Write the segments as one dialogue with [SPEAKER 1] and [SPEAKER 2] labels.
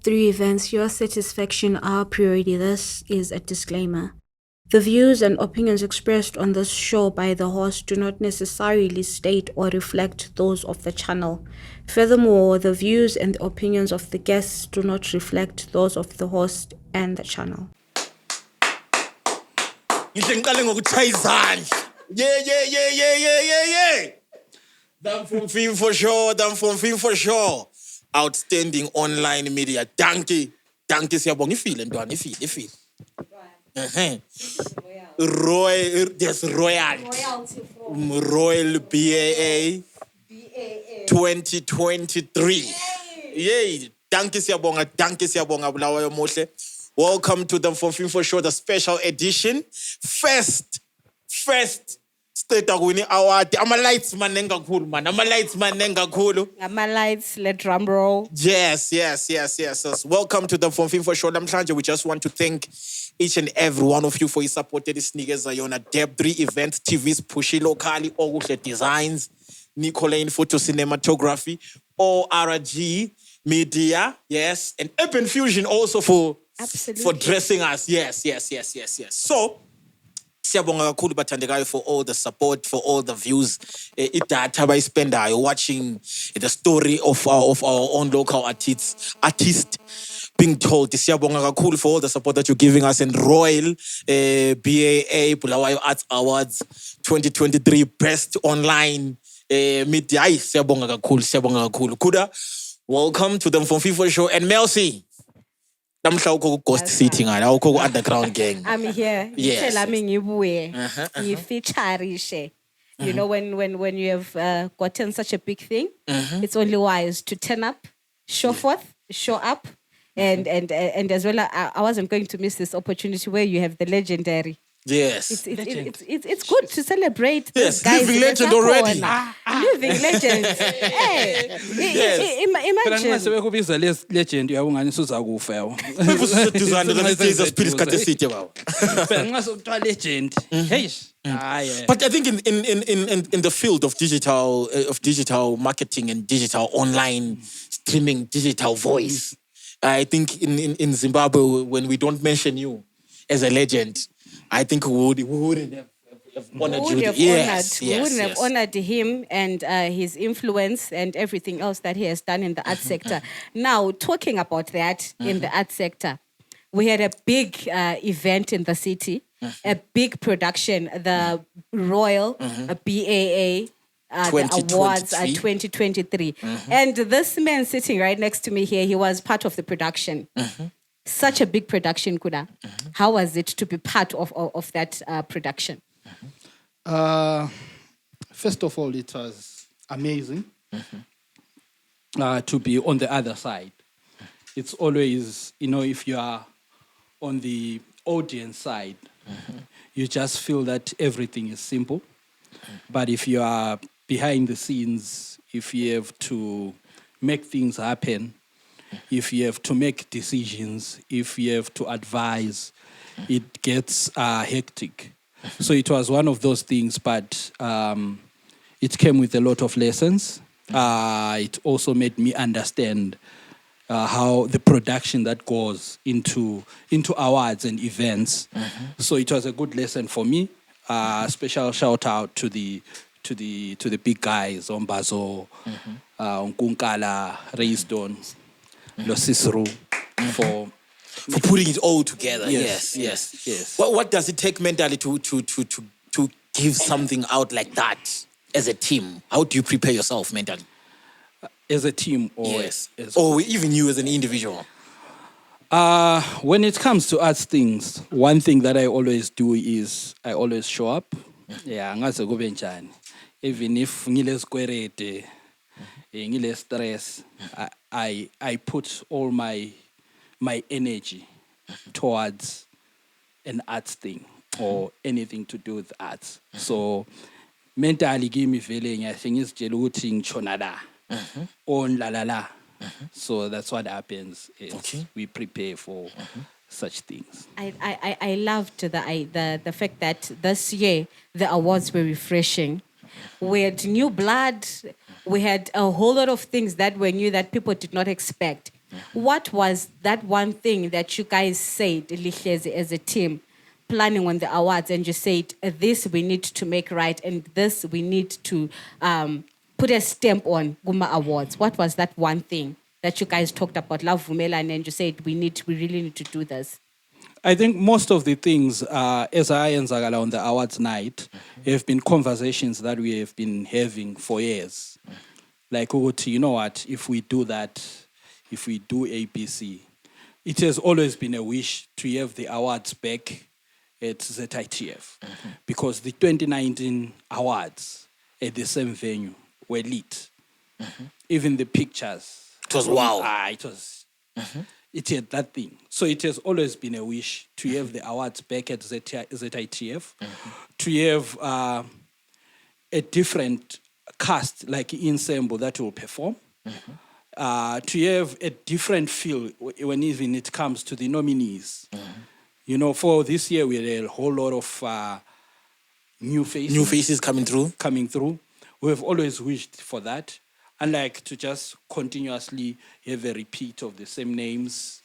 [SPEAKER 1] 3 events, your satisfaction our priority. This is a disclaimer. The views and opinions expressed on this show by the host do not necessarily state or reflect those of the channel. Furthermore, the views and the opinions of the guests do not reflect those of the host and the channel.
[SPEAKER 2] Yeah. Them from Film for sure. Outstanding online media. Dankie siyabonga ifile ntwana ifile. There's royalty from Royal BAA 2023. Yay. Dankie siyabonga bulawayo muhle. Welcome to the Film for Sure, the special edition. First State Award. I'm a lights man nengakhulu man.
[SPEAKER 3] I'm a lights, let drum roll.
[SPEAKER 2] Yes. Welcome to the Film for Sure. We just want to thank each and every one of you for your support. This niggas are on a Deb3 event, TV's pushy locally, all the designs, Nicolane photo cinematography, ORG media, yes, and Urban Fusion also for dressing us. Yes. So, siyabonga kakhulu bathandekayo for all the support, for all the views. Idatha bayispendayo watching the story of our own local artist being told. Siyabonga kakhulu for all the support that you're giving us in Royal BAA Bulawayo Arts Awards 2023 Best Online Media. Siyabonga kakhulu. Kuda, welcome to the FIFA show. And Melcy. Ghost seating underground gang.
[SPEAKER 3] I'm here.
[SPEAKER 2] Yes.
[SPEAKER 3] You know, when you have gotten such a big thing, it's only wise to turn up, show up, and as well, I wasn't going to miss this opportunity where you have the legendary.
[SPEAKER 2] Yes.
[SPEAKER 3] It's good to celebrate.
[SPEAKER 2] Yes,
[SPEAKER 3] guys
[SPEAKER 2] living legend already.
[SPEAKER 3] Living legend. Hey, imagine.
[SPEAKER 4] legend uyabungani suzakufa yawo. Legend.
[SPEAKER 2] But I think in the field of digital marketing and digital online streaming, digital voice, I think in Zimbabwe, when we don't mention you as a legend, I think we wouldn't have honored you.
[SPEAKER 3] We wouldn't have honored him and his influence and everything else that he has done in the art sector. Now, talking about that in the art sector, we had a big event in the city, a big production, the Royal BAA the Awards 2023. And this man sitting right next to me here, he was part of the production. Such a big production, Kuda. How was it to be part of that production?
[SPEAKER 4] First of all, it was amazing to be on the other side. It's always, if you are on the audience side, you just feel that everything is simple. But if you are behind the scenes, if you have to make things happen, if you have to make decisions, if you have to advise, it gets hectic. So it was one of those things, but it came with a lot of lessons. It also made me understand how the production that goes into awards and events. So it was a good lesson for me. Special shout out to the big guys, Ombazo, Nkunkala, Raisdon, Losisru, for
[SPEAKER 2] putting it all together.
[SPEAKER 4] Yes.
[SPEAKER 2] What does it take mentally to give something out like that as a team? How do you prepare yourself mentally?
[SPEAKER 4] As a team, or
[SPEAKER 2] or even you as an individual?
[SPEAKER 4] When it comes to arts things, one thing that I always do is I always show up. Even if ngile squarete, ngile stress, I put all my energy towards an arts thing or anything to do with arts. So mentally give me feeling I think it's jeluting chonada on la. So that's what happens is we prepare for such things.
[SPEAKER 3] I loved the fact that this year the awards were refreshing. We had new blood. We had a whole lot of things that we knew that people did not expect. What was that one thing that you guys said, Lihlezi, as a team, planning on the awards, and you said, this we need to make right, and this we need to put a stamp on Guma Awards? What was that one thing that you guys talked about, Love Vumela, and you said, we really need to do this?
[SPEAKER 4] I think most of the things, as I and Zagala on the awards night, have been conversations that we have been having for years. Like, you know what, if we do that, if we do ABC, it has always been a wish to have the awards back at ZITF. Because the 2019 awards at the same venue were lit. Even the pictures.
[SPEAKER 2] It was wow.
[SPEAKER 4] It was... It had that thing. So it has always been a wish to have the awards back at ZITF, to have a different cast, like ensemble, that will perform, to have a different feel when even it comes to the nominees. You know, for this year, we had a whole lot of new faces.
[SPEAKER 2] New faces coming through.
[SPEAKER 4] We have always wished for that. Unlike to just continuously have a repeat of the same names.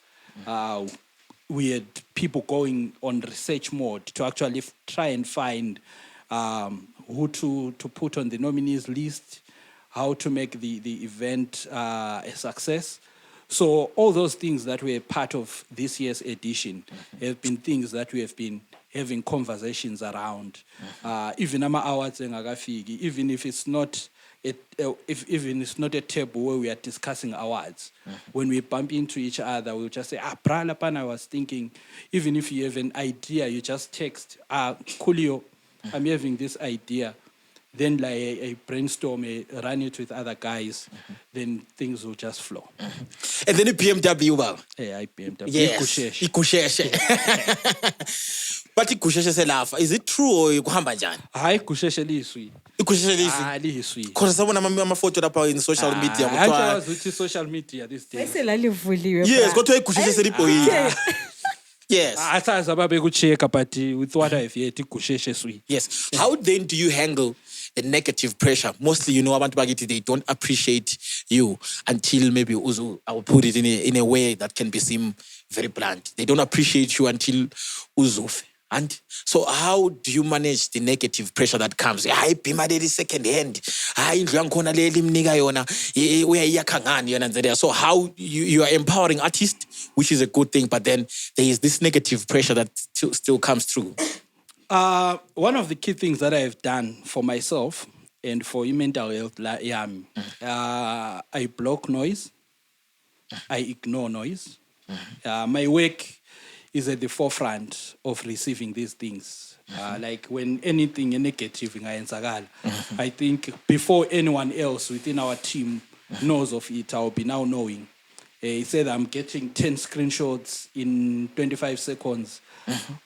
[SPEAKER 4] We had people going on research mode to actually try and find who to put on the nominees list, how to make the event a success. So all those things that were part of this year's edition have been things that we have been having conversations around. Even Ama Awards and Agafigi, even if it's not even it's not a table where we are discussing awards, when we bump into each other, we'll just say, Pralapan, I was thinking, even if you have an idea, you just text, Kulio, I'm having this idea. Then like a brainstorm, run it with other guys, then things will just flow.
[SPEAKER 2] And then the BMW, well.
[SPEAKER 4] Yeah, BMW.
[SPEAKER 2] Yes. Ikusheshe. But ikusheshe se lafa. Is it true or kuhamba njani?
[SPEAKER 4] Hayi kusheshe liswi.
[SPEAKER 2] Ikusheshe
[SPEAKER 4] liswi.
[SPEAKER 2] Because someone amaphoto lapha in social media.
[SPEAKER 4] I was with social media these days.
[SPEAKER 2] Yes, go to ikusheshe se lipoyi. Yes.
[SPEAKER 4] But with what I've yet, kusheshe swi.
[SPEAKER 2] Yes. How then do you handle the negative pressure? Mostly, abantu bagithi, they don't appreciate you until maybe Uzu, I will put it in a way that can be seen very blunt. They don't appreciate you until Uzu. And so how do you manage the negative pressure that comes? Hayi bhima leli second hand. Hayi indlu yangikhona leli imnika yona. Uyayiyakha ngani yona. So how you are empowering artists, which is a good thing, but then there is this negative pressure that still comes through.
[SPEAKER 4] One of the key things that I have done for myself and for mental health, I block noise. I ignore noise. My work is at the forefront of receiving these things. Like when anything negative in I think before anyone else within our team knows of it, I'll be now knowing. He said I'm getting 10 screenshots in 25 seconds,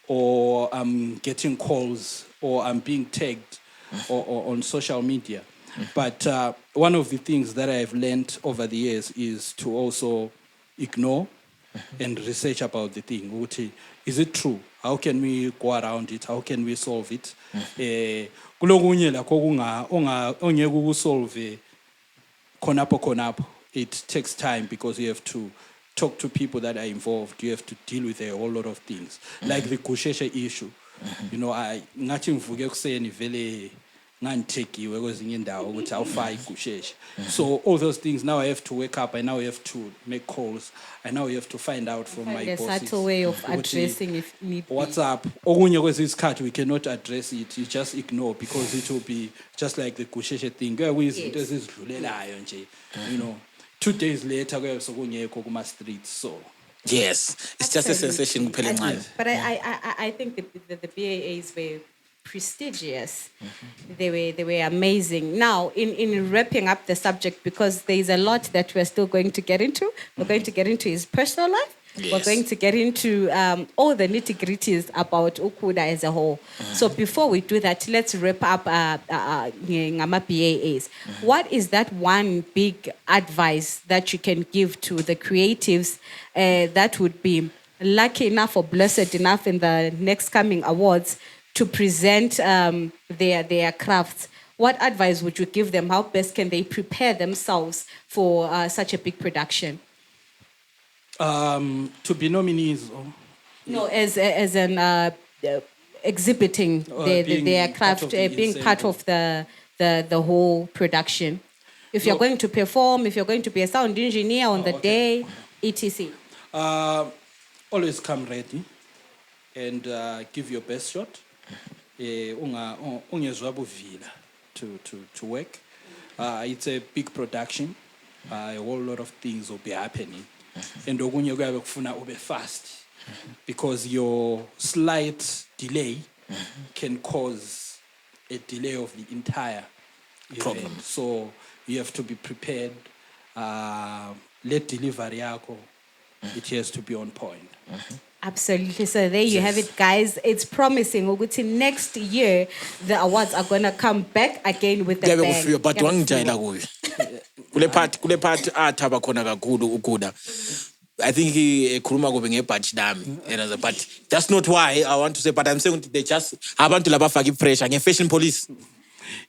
[SPEAKER 4] or I'm getting calls, or I'm being tagged or on social media. But one of the things that I've learned over the years is to also ignore and research about the thing. Is it true? How can we go around it? How can we solve it? It takes time because you have to talk to people that are involved. You have to deal with a whole lot of things. Like the kusheshe issue. You know, I ngathi ngivuke kuseni vele nganthekiwe kwezinye indawo ukuthi awufa ikusheshe. So all those things, now I have to wake up, I now have to make calls, I now have to find out from my bosses.
[SPEAKER 3] A subtle way of addressing if need be.
[SPEAKER 4] What's up? Okunye kwezisikhathi we cannot address it. You just ignore because it will be just like the kusheshe thing. Kuyizinto ezidlulelayo nje. You know, 2 days later kuyabe sokungekho kuma streets. So
[SPEAKER 2] yes, it's just a sensation.
[SPEAKER 3] But I think the BAAs were prestigious. They were amazing. Now, in wrapping up the subject, because there is a lot that we're still going to get into. We're going to get into his personal life. Yes. We're going to get into all the nitty-gritties about Kuda as a whole. So before we do that, let's wrap up Ngama BAAs. What is that one big advice that you can give to the creatives that would be lucky enough or blessed enough in the next coming awards to present their crafts? What advice would you give them? How best can they prepare themselves for such a big production?
[SPEAKER 4] To be nominees or
[SPEAKER 3] No, as an exhibiting
[SPEAKER 4] being
[SPEAKER 3] their
[SPEAKER 4] part
[SPEAKER 3] craft,
[SPEAKER 4] of the
[SPEAKER 3] being part
[SPEAKER 4] ensemble.
[SPEAKER 3] of the whole production. If you're
[SPEAKER 4] No.
[SPEAKER 3] going to perform, if you're going to be a sound engineer on the
[SPEAKER 4] okay.
[SPEAKER 3] day, etc.
[SPEAKER 4] Always come ready and give your best shot. Ungezwa buvila to work. It's a big production. A whole lot of things will be happening. And okunye kuyabe kufuna ube fast because your slight delay can cause a delay of the entire
[SPEAKER 2] Problem.
[SPEAKER 4] event. So you have to be prepared. Let delivery yako, it has to be on point.
[SPEAKER 3] Absolutely. So there you have it, guys. It's promising. Ukuthi next year, the awards are going to come back again with a
[SPEAKER 2] Kuyabe
[SPEAKER 3] bang.
[SPEAKER 2] kufika, but
[SPEAKER 3] Kuyabe
[SPEAKER 2] wangijayela
[SPEAKER 3] kufika.
[SPEAKER 2] kuyo. Kule part athaba khona kakhulu ukuda. I think he ekhuluma kube ngebhatch lami. But that's not why I want to say, but I'm saying they just abantu laba faka pressure nge-fashion police.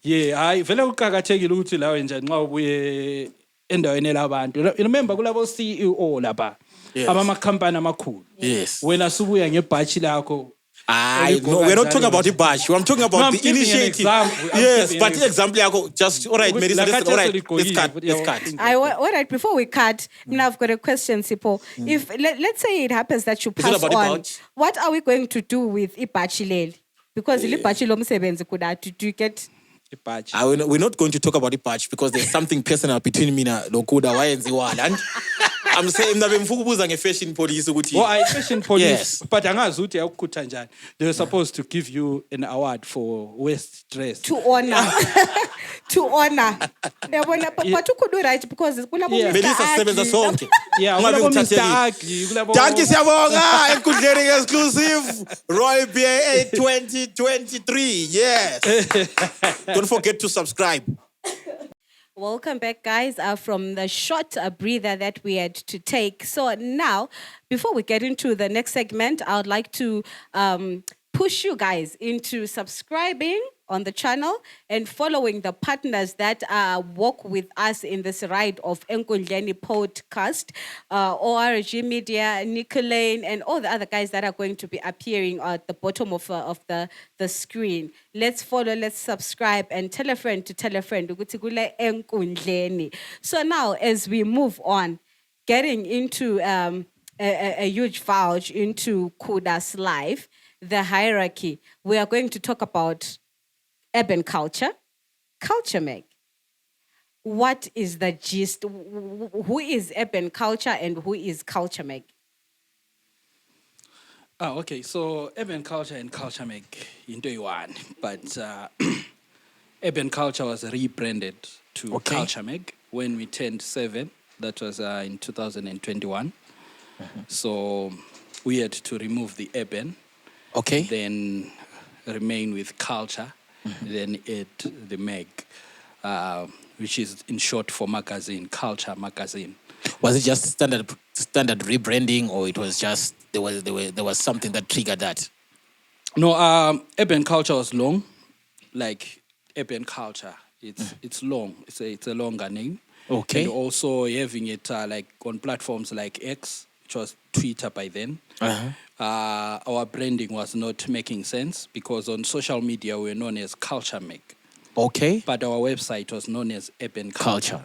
[SPEAKER 4] Yeah, hayi vele kuqhakathekile ukuthi lawe nje nxa ubuye endaweni labantu. Remember kulabo CEO lapha.
[SPEAKER 2] Yes.
[SPEAKER 4] Abama company amakhulu.
[SPEAKER 2] Yes.
[SPEAKER 4] Wena subuya ngebhatch lakho.
[SPEAKER 2] No, we're not talking about the badge. I'm talking about
[SPEAKER 4] No, I'm
[SPEAKER 2] the
[SPEAKER 4] giving an
[SPEAKER 2] initiative.
[SPEAKER 4] example. I'm
[SPEAKER 2] Yes,
[SPEAKER 4] giving
[SPEAKER 2] but
[SPEAKER 4] an
[SPEAKER 2] the example, yako, just all right, Melissa.
[SPEAKER 4] Like
[SPEAKER 2] All right,
[SPEAKER 4] let's cut.
[SPEAKER 2] let's cut.
[SPEAKER 3] All right, before we cut, now I've got a question, Sipo. If let's say it happens that you
[SPEAKER 2] it
[SPEAKER 3] pass
[SPEAKER 2] about the
[SPEAKER 3] on,
[SPEAKER 2] badge?
[SPEAKER 3] what are we going to do with ibachileli? Because ibachilo msebenzi kuda, do you get?
[SPEAKER 4] Badge.
[SPEAKER 2] We're not going to talk about the badge because there's something personal between me and Lokuda. Why and Ziwala? I'm saying mnabe mfukubuza nge-fashion police ukuthi.
[SPEAKER 4] Well, I fashion police,
[SPEAKER 2] Yes.
[SPEAKER 4] but angazi ukuthi awukutha njani. They were supposed to give you an award for waist dress.
[SPEAKER 3] To honor. To honor. But you could do right because kulabo
[SPEAKER 4] Yeah.
[SPEAKER 3] Mr.
[SPEAKER 2] Melissa
[SPEAKER 3] Aki.
[SPEAKER 2] sebenza sonke.
[SPEAKER 4] Yeah,
[SPEAKER 2] Ungabe
[SPEAKER 4] kulabo Mr.
[SPEAKER 2] ngithathekile.
[SPEAKER 4] Ugly, kulabo
[SPEAKER 2] Danke siyabonga Enkundleni exclusive Royal BAA 2023. Yes. Don't forget to subscribe.
[SPEAKER 3] Welcome back, guys, from the short breather that we had to take. So now, before we get into the next segment, I would like to push you guys into subscribing on the channel and following the partners that work with us in this ride of Enkundleni podcast, ORG Media, Nicolane, and all the other guys that are going to be appearing at the bottom of the screen. Let's follow, let's subscribe, and tell a friend to tell a friend. Ukuthi kule Enkundleni. So now, as we move on, getting into a huge vouch into Kuda's life, the hierarchy, we are going to talk about urban culture, culture meg. What is the gist? Who is urban culture and who is culture meg?
[SPEAKER 4] Oh, okay. So urban culture and culture make into one, but urban culture was rebranded to Culture Meg when we turned 7. That was in 2021. So we had to remove the urban.
[SPEAKER 2] Okay.
[SPEAKER 4] Then remain with culture. Then add the Meg, which is in short for magazine, Culture Magazine.
[SPEAKER 2] Was it just standard rebranding, or it was just there was something that triggered that?
[SPEAKER 4] No, urban culture was long, like urban culture. It's long. It's a longer name.
[SPEAKER 2] Okay.
[SPEAKER 4] And also having it like on platforms like X, which was Twitter by then. Our branding was not making sense because on social media we were known as Culture Make.
[SPEAKER 2] Okay.
[SPEAKER 4] But our website was known as Urban Culture.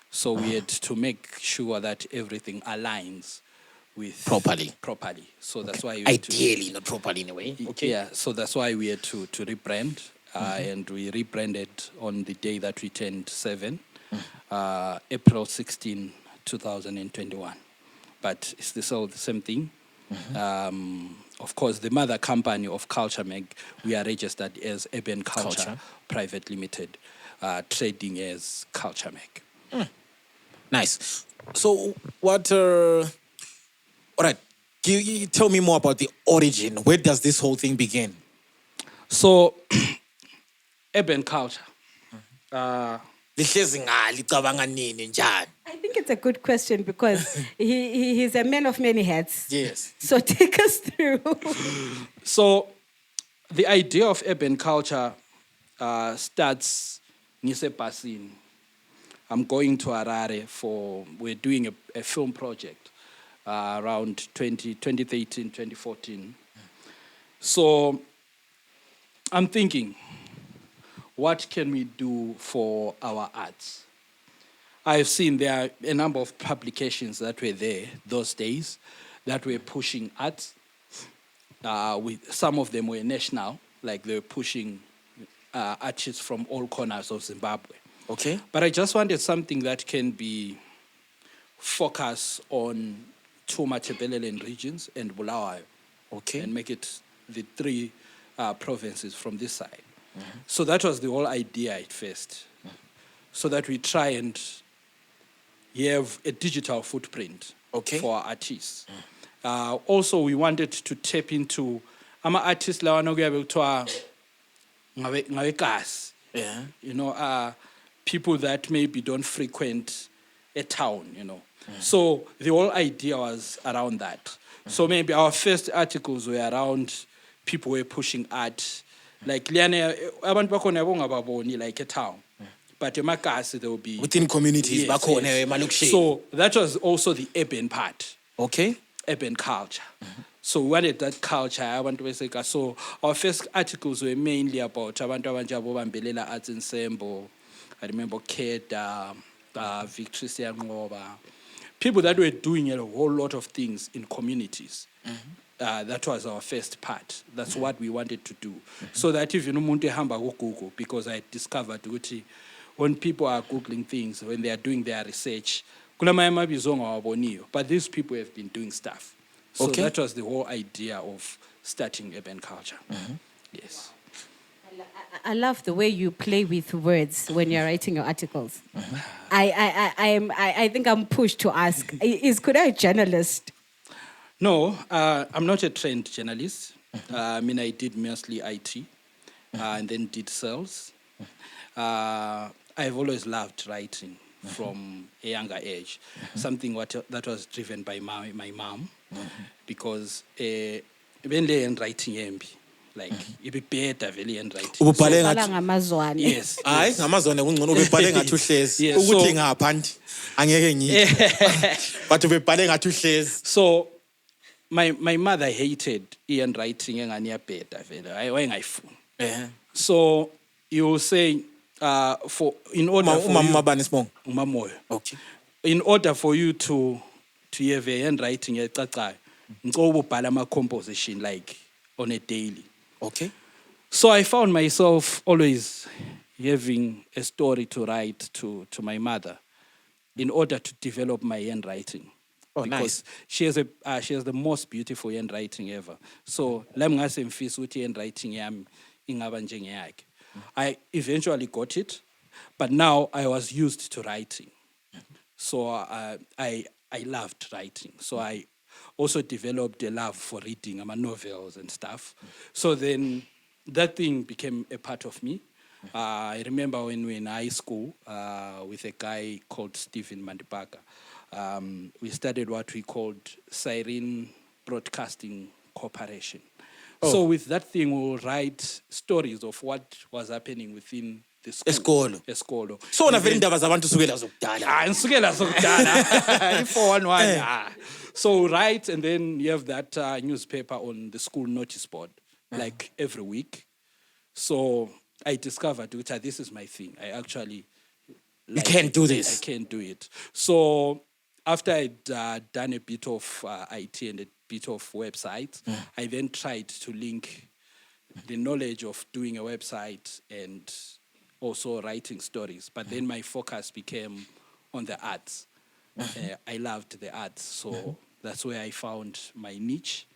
[SPEAKER 4] So we had to make sure that everything aligns with
[SPEAKER 2] Properly.
[SPEAKER 4] So that's why we had
[SPEAKER 2] ideally not properly in a way. Okay.
[SPEAKER 4] Yeah. So that's why we had to rebrand, and we rebranded on the day that we turned 7, April 16, 2021. But it's still the same thing. Of course, the mother company of Culture Meg, we are registered as Urban Culture Private Limited, trading as Culture Meg.
[SPEAKER 2] Nice. So what? All right. Can you tell me more about the origin? Where does this whole thing begin?
[SPEAKER 4] So, urban culture.
[SPEAKER 3] I think it's a good question because he's a man of many hats.
[SPEAKER 2] Yes.
[SPEAKER 3] So take us through.
[SPEAKER 4] So, the idea of urban culture starts Nisepasini. I'm going to Harare we're doing a film project around 2013, 2014. So I'm thinking, what can we do for our arts? I've seen there are a number of publications that were there those days that were pushing arts. Some of them were national, like they were pushing artists from all corners of Zimbabwe.
[SPEAKER 2] Okay.
[SPEAKER 4] But I just wanted something that can be focused on two Matabeleland regions and Bulawayo.
[SPEAKER 2] Okay.
[SPEAKER 4] And make it the three provinces from this side. So that was the whole idea at first. So that we try and have a digital footprint for our artists. Also, we wanted to tap into artists lawana kuyabe kuthiwa ngabekasi.
[SPEAKER 2] Yeah.
[SPEAKER 4] You know, people that maybe don't frequent a town, you know. So the whole idea was around that. So maybe our first articles were around people were pushing art. Like abantu bakhona bongababoni like a town. But emakasi there will be
[SPEAKER 2] within communities bakhona emalokishini.
[SPEAKER 4] So that was also the urban part.
[SPEAKER 2] Okay.
[SPEAKER 4] Urban culture. So we wanted that culture. So our first articles were mainly about abantu abanjabo bambelela arts ensemble. I remember Kuda, Victory Siyanqoba. People that were doing a whole lot of things in communities. That was our first part. That's what we wanted to do. So that if you know umuntu ehamba Google, because I discovered ukuthi when people are Googling things, when they are doing their research, but these people have been doing stuff. So that was the whole idea of starting urban culture. Yes.
[SPEAKER 3] I love the way you play with words when you're writing your articles. I think I'm pushed to ask, is Kuda a journalist?
[SPEAKER 4] No, I'm not a trained journalist. I mean, I did mostly IT and then did sales. I've always loved writing from a younger age, something that was driven by my mom, because when they writing MB, like it be better very handwriting. Yes.
[SPEAKER 2] Hayi ngamazwane kungcono ubebhale ngathi uhlezi ukuthi ngaphandi angeke ngithi but ubebhale ngathi uhlezi.
[SPEAKER 4] So my mother hated handwriting engani yabheda vele wayengayifuni. So you will say for in order for
[SPEAKER 2] umama sibongo
[SPEAKER 4] umamoyo.
[SPEAKER 2] Okay.
[SPEAKER 4] In order for you to have a handwriting ecacayo ngicela ubhala ama composition like on a daily.
[SPEAKER 2] Okay.
[SPEAKER 4] So I found myself always having a story to write to my mother in order to develop my handwriting.
[SPEAKER 2] Oh,
[SPEAKER 4] because
[SPEAKER 2] nice.
[SPEAKER 4] She has the most beautiful handwriting ever. So la ngase ngifisa ukuthi handwriting yami ingaba njengeyakhe. I eventually got it, but now I was used to writing. So I loved writing. So I also developed a love for reading novels and stuff. So then that thing became a part of me. I remember when we were in high school with a guy called Stephen Mandipaka. We started what we called Siren Broadcasting Corporation. So with that thing, we'll write stories of what was happening within the school. Esikolo.
[SPEAKER 2] So unavela indaba zabantu sukela zokudala.
[SPEAKER 4] Nsukela zokudala. 411. So write, and then you have that newspaper on the school notice board, like every week. So I discovered that this is my thing. I actually
[SPEAKER 2] you can't do this.
[SPEAKER 4] I can't do it. So after I'd done a bit of IT and a bit of websites, I then tried to link the knowledge of doing a website and also writing stories. But then my focus became on the arts. I loved the arts, so that's where I found my niche.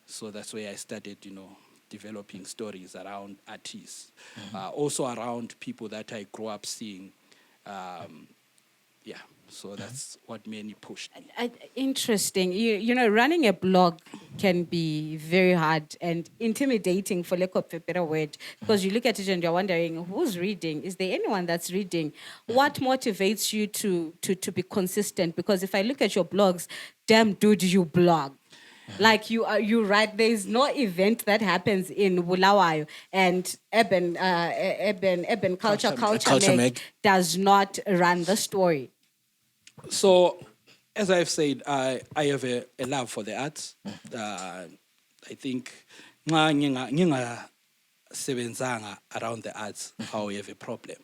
[SPEAKER 4] So that's where I started, developing stories around artists, also around people that I grew up seeing. So that's what mainly pushed me.
[SPEAKER 3] Interesting. Running a blog can be very hard and intimidating, for lack of a better word, because you look at it and you're wondering, who's reading? Is there anyone that's reading? What motivates you to be consistent? Because if I look at your blogs, damn dude, you blog. Like you write, there's no event that happens in Bulawayo and Urban Culture Mag does not run the story.
[SPEAKER 4] So as I've said, I have a love for the arts. I think nxa ngingasebenzanga around the arts, I will have a problem.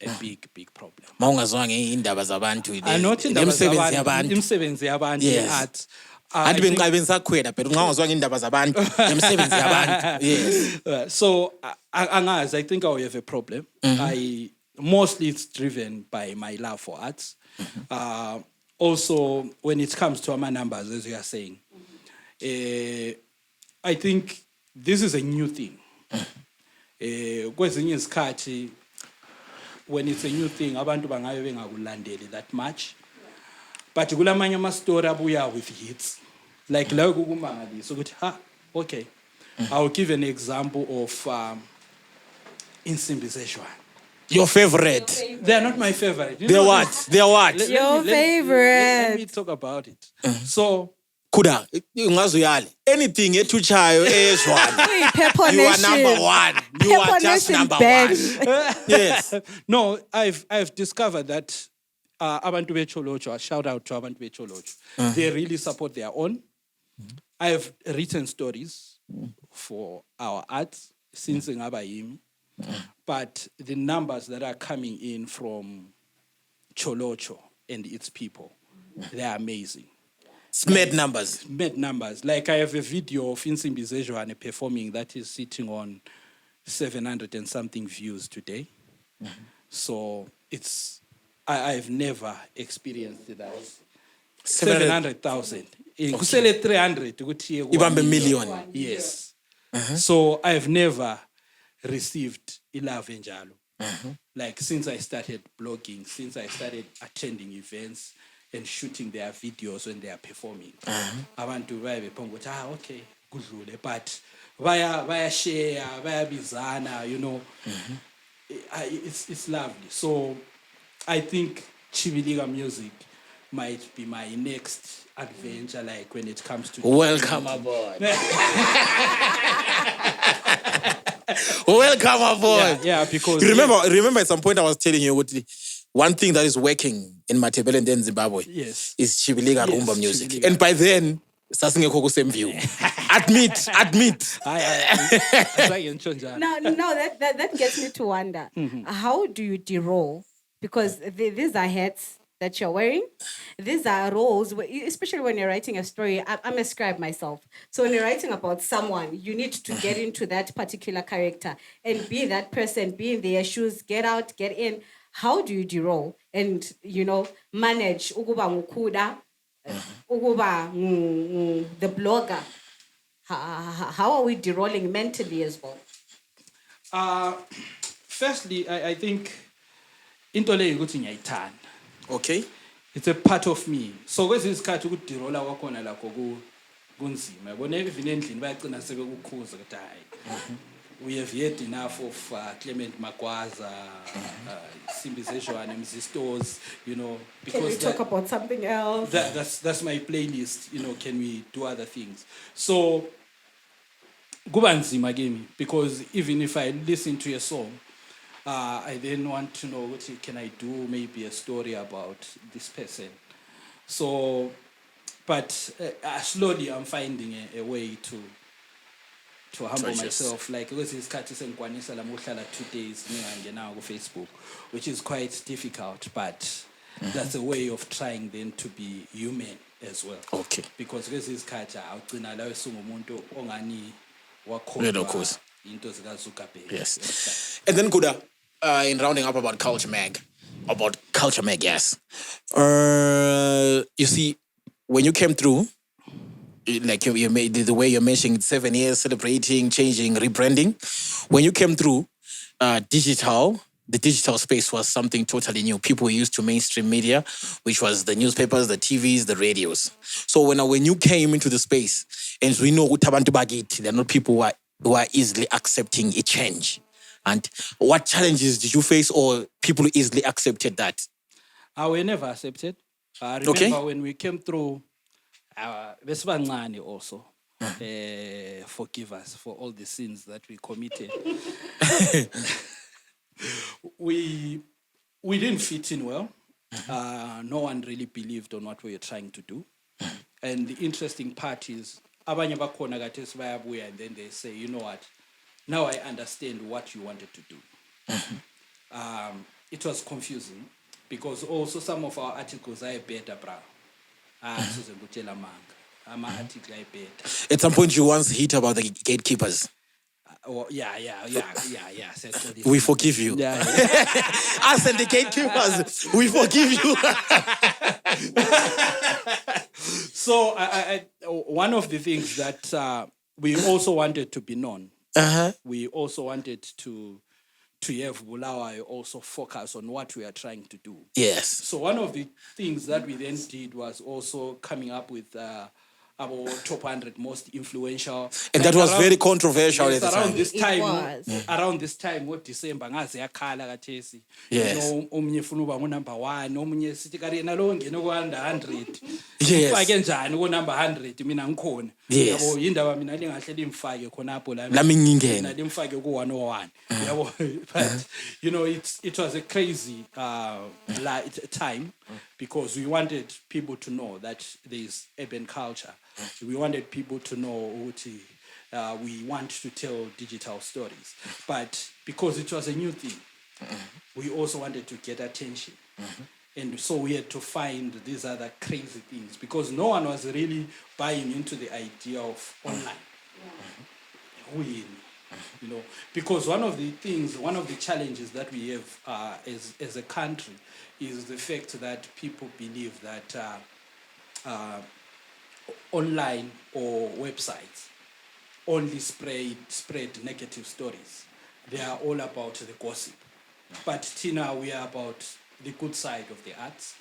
[SPEAKER 4] A big problem.
[SPEAKER 2] Mawungazwanga indaba zabantu
[SPEAKER 4] Not indaba
[SPEAKER 2] nemisebenzi
[SPEAKER 4] zabantu,
[SPEAKER 2] yabantu.
[SPEAKER 4] imisebenzi yabantu,
[SPEAKER 2] Yes.
[SPEAKER 4] arts.
[SPEAKER 2] Anti bengisakhwela but ungawazwanga indaba zabantu nemisebenzi yabantu. Yes.
[SPEAKER 4] So I think I will have a problem. I mostly it's driven by my love for arts. Also, when it comes to our numbers, as you are saying, I think this is a new thing. Kwezinye izikhathi, when it's a new thing, abantu bangabe bengakulandeli that much. But kulamanye ama-story abuya with hits. Like la kukumangalisa ukuthi okay. I'll give an example of Insimbi Zeshwan.
[SPEAKER 2] Your favorite.
[SPEAKER 4] They are not my favorite.
[SPEAKER 2] They're what? They're what?
[SPEAKER 3] Your favorite.
[SPEAKER 4] Let me talk about it. So
[SPEAKER 2] Kuda, ungazuyali. Anything ethuchayo eyeshwana. You are number one. You are just number one. Yes.
[SPEAKER 4] No, I've discovered that abantu becholocho, shout out to abantu becholocho. They really support their own. I've written stories for our arts since ngaba yimi. But the numbers that are coming in from Cholocho and its people, they are amazing.
[SPEAKER 2] Mad numbers.
[SPEAKER 4] Mad numbers. Like I have a video of Insimbi Zeshwane performing that is sitting on 700 and something views today. So I've never experienced that. 700,000. Kusele 300 ukuthi
[SPEAKER 2] Ibambe million.
[SPEAKER 4] Yes. So I've never received love enjalo. Like since I started blogging, since I started attending events and shooting their videos when they are performing. Abantu bayabephonga ukuthi okay, kudlule, but via share, via bizana, you know. It's lovely. So I think Chibiliga music might be my next adventure, like when it comes to
[SPEAKER 2] welcome aboard. Welcome aboard.
[SPEAKER 4] Yeah, because
[SPEAKER 2] remember at some point I was telling you one thing that is working in Matebele and then Zimbabwe
[SPEAKER 4] yes,
[SPEAKER 2] is Chibiliga Rumba music.
[SPEAKER 4] Chibiliga.
[SPEAKER 2] And by then, sasingekho same view. Admit.
[SPEAKER 3] No, that gets me to wonder. How do you de-roll? Because these are hats that you're wearing. These are roles, especially when you're writing a story. I'm a scribe myself. So when you're writing about someone, you need to get into that particular character and be that person, be in their shoes, get out, get in. How do you de-roll? And, manage ukuba Kuda, ukuba the blogger. How are we de-rolling mentally as well?
[SPEAKER 4] Firstly, I think into le ukuthi ngiyayithanda.
[SPEAKER 2] Okay.
[SPEAKER 4] It's a part of me. So kwezinye isikhathi ukudirola kwakhona lakho kunzima. Yabona even endlini bayagcina sebekukhuza ukuthi hayi. We have heard enough of Clement Magwaza, Simbi Zeshwane, Mzi Stores, because
[SPEAKER 3] can we talk about something else?
[SPEAKER 4] That's my playlist, can we do other things? So kuba nzima kimi, because even if I listen to a song, I then want to know what can I do, maybe a story about this person. So, but slowly I'm finding a way to humble myself. Like this is ngikwanisa la muhlala 2 days ngingangena ku Facebook, which is quite difficult, but that's a way of trying then to be human as well.
[SPEAKER 2] Okay.
[SPEAKER 4] Because this is awugcina la usungumuntu ongani wakhohlwa into zika Zuckerberg.
[SPEAKER 2] Yes. And then Kuda, in rounding up about Culxure Mag, yes. You see, when you came through, like you made the way you're mentioning 7 years, celebrating, changing, rebranding. When you came through, the digital space was something totally new. People were used to mainstream media, which was the newspapers, the TVs, the radios. So when you came into the space, and we know utabantu bagiti, they're not people who are easily accepting a change. And what challenges did you face, or people easily accepted that?
[SPEAKER 4] I were never accepted. I remember when we came through, Besibangani also. Forgive us for all the sins that we committed. We didn't fit in well. No one really believed on what we were trying to do. And the interesting part is, abanye bakhona khathesi bayabuya, and then they say, you know what, now I understand what you wanted to do. It was confusing because also some of our articles are better, bra. Suze ngutshela manga. Ama-article are better.
[SPEAKER 2] At some point, you once hit about the gatekeepers.
[SPEAKER 4] Yeah.
[SPEAKER 2] We forgive you.
[SPEAKER 4] Yeah.
[SPEAKER 2] Us and the gatekeepers, we forgive you.
[SPEAKER 4] So one of the things that we also wanted to be known, we also wanted to have Bulawayo also focus on what we are trying to do.
[SPEAKER 2] Yes.
[SPEAKER 4] So one of the things that we then did was also coming up with our top 100 most influential.
[SPEAKER 2] And that was very controversial
[SPEAKER 4] yes,
[SPEAKER 2] at the
[SPEAKER 4] around
[SPEAKER 2] time.
[SPEAKER 4] this time.
[SPEAKER 3] Around
[SPEAKER 4] this time, what December ngaze yakhala kathesi.
[SPEAKER 2] Yes.
[SPEAKER 4] You know, omunye funa uba number 1, omunye sithi kari yena lo ngene ku 100.
[SPEAKER 2] Yes.
[SPEAKER 4] Ufake njani ku number 100 mina ngikhona.
[SPEAKER 2] Yes.
[SPEAKER 4] Yabo indaba mina lingahle limfake khonapho la.
[SPEAKER 2] Nami ngingene.
[SPEAKER 4] Na limfake ku 101. Yabo, but you know, it was a crazy time because we wanted people to know that there is urban culture. We wanted people to know we want to tell digital stories. But because it was a new thing, we also wanted to get attention. And so we had to find these other crazy things because no one was really buying into the idea of online. You know, because one of the challenges that we have as a country is the fact that people believe that online or websites only spread negative stories. They are all about the gossip. But Tina, we are about the good side of the arts.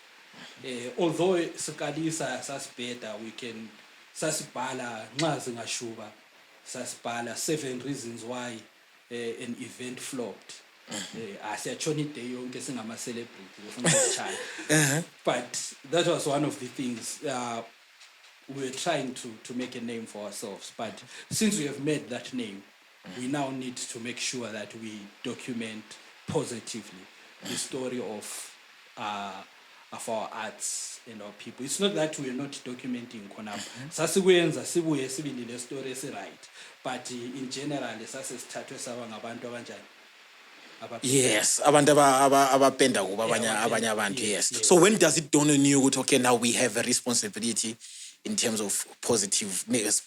[SPEAKER 4] Although Sakalisa Sasbeta, we can Sasbala Mazingashuba, Sasbala 7 reasons why an event flopped. I said Choni Deyo guessing I'm a celebrity. But that was one of the things we were trying to make a name for ourselves. But since we have made that name, we now need to make sure that we document positively the story of our arts and our people. It's not that we are not documenting Konam. Sasiwenza sibuye sibilile story right. But in general, sasesithathwe saba ngabantu abanjani.
[SPEAKER 2] Yes, abantu abapenda kuba abanye abantu. Yes. So when does it dawn on you? Okay, now we have a responsibility in terms of positive,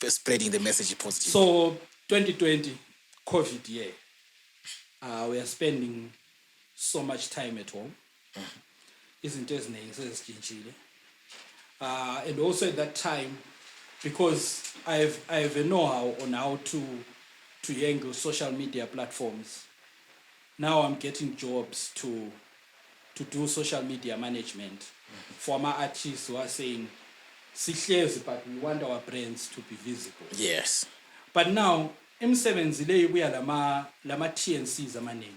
[SPEAKER 2] spreading the message positive.
[SPEAKER 4] So 2020, COVID year, we are spending so much time at home. Isn't it? And also at that time, because I have a know-how on how to handle social media platforms. Now I'm getting jobs to do social media management. Former artists who are saying, but we want our brands to be visible.
[SPEAKER 2] Yes.
[SPEAKER 4] But now, M7 we are lama TNCs amaning.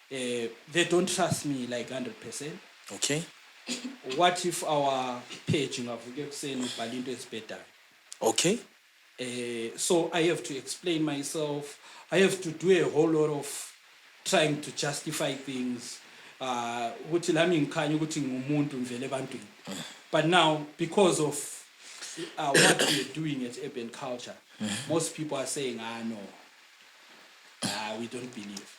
[SPEAKER 4] They don't trust me like 100%.
[SPEAKER 2] Okay.
[SPEAKER 4] What if our paging of saying Balindo is better?
[SPEAKER 2] Okay.
[SPEAKER 4] So I have to explain myself. I have to do a whole lot of trying to justify things. But now, because of what we are doing at Urban Culture, most people are saying, no, we don't believe.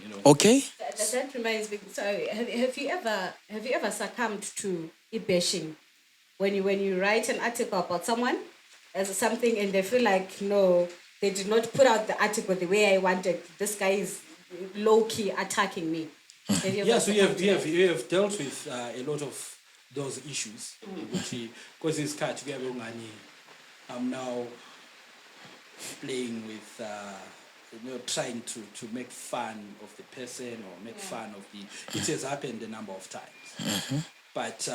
[SPEAKER 4] You know.
[SPEAKER 2] Okay.
[SPEAKER 3] That reminds me. So, have you ever succumbed to bashing when you write an article about someone as something and they feel like no, they did not put out the article the way I wanted. This guy is low key attacking me.
[SPEAKER 4] Yes, we have dealt with a lot of those issues. Because it's cat I'm now playing with. Trying to make fun of the person or make fun of the. It has happened a number of times, but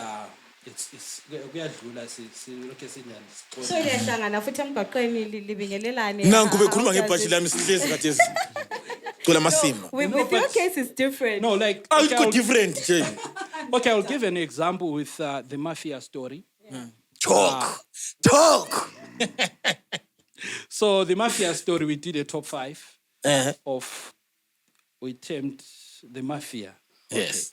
[SPEAKER 4] it's kuyadlula silokhe sinyani.
[SPEAKER 3] So liyahlangana futhi emgaqweni libingelelane.
[SPEAKER 2] Nangu bekhuluma ngebhashi lami sihlezi kathesi. Cula masimo.
[SPEAKER 3] With your case is different.
[SPEAKER 4] No, like
[SPEAKER 2] okay, different.
[SPEAKER 4] Okay, I'll give an example with the mafia story.
[SPEAKER 2] Talk.
[SPEAKER 4] So the mafia story, we did a top 5 of, we termed the mafia.
[SPEAKER 2] Yes.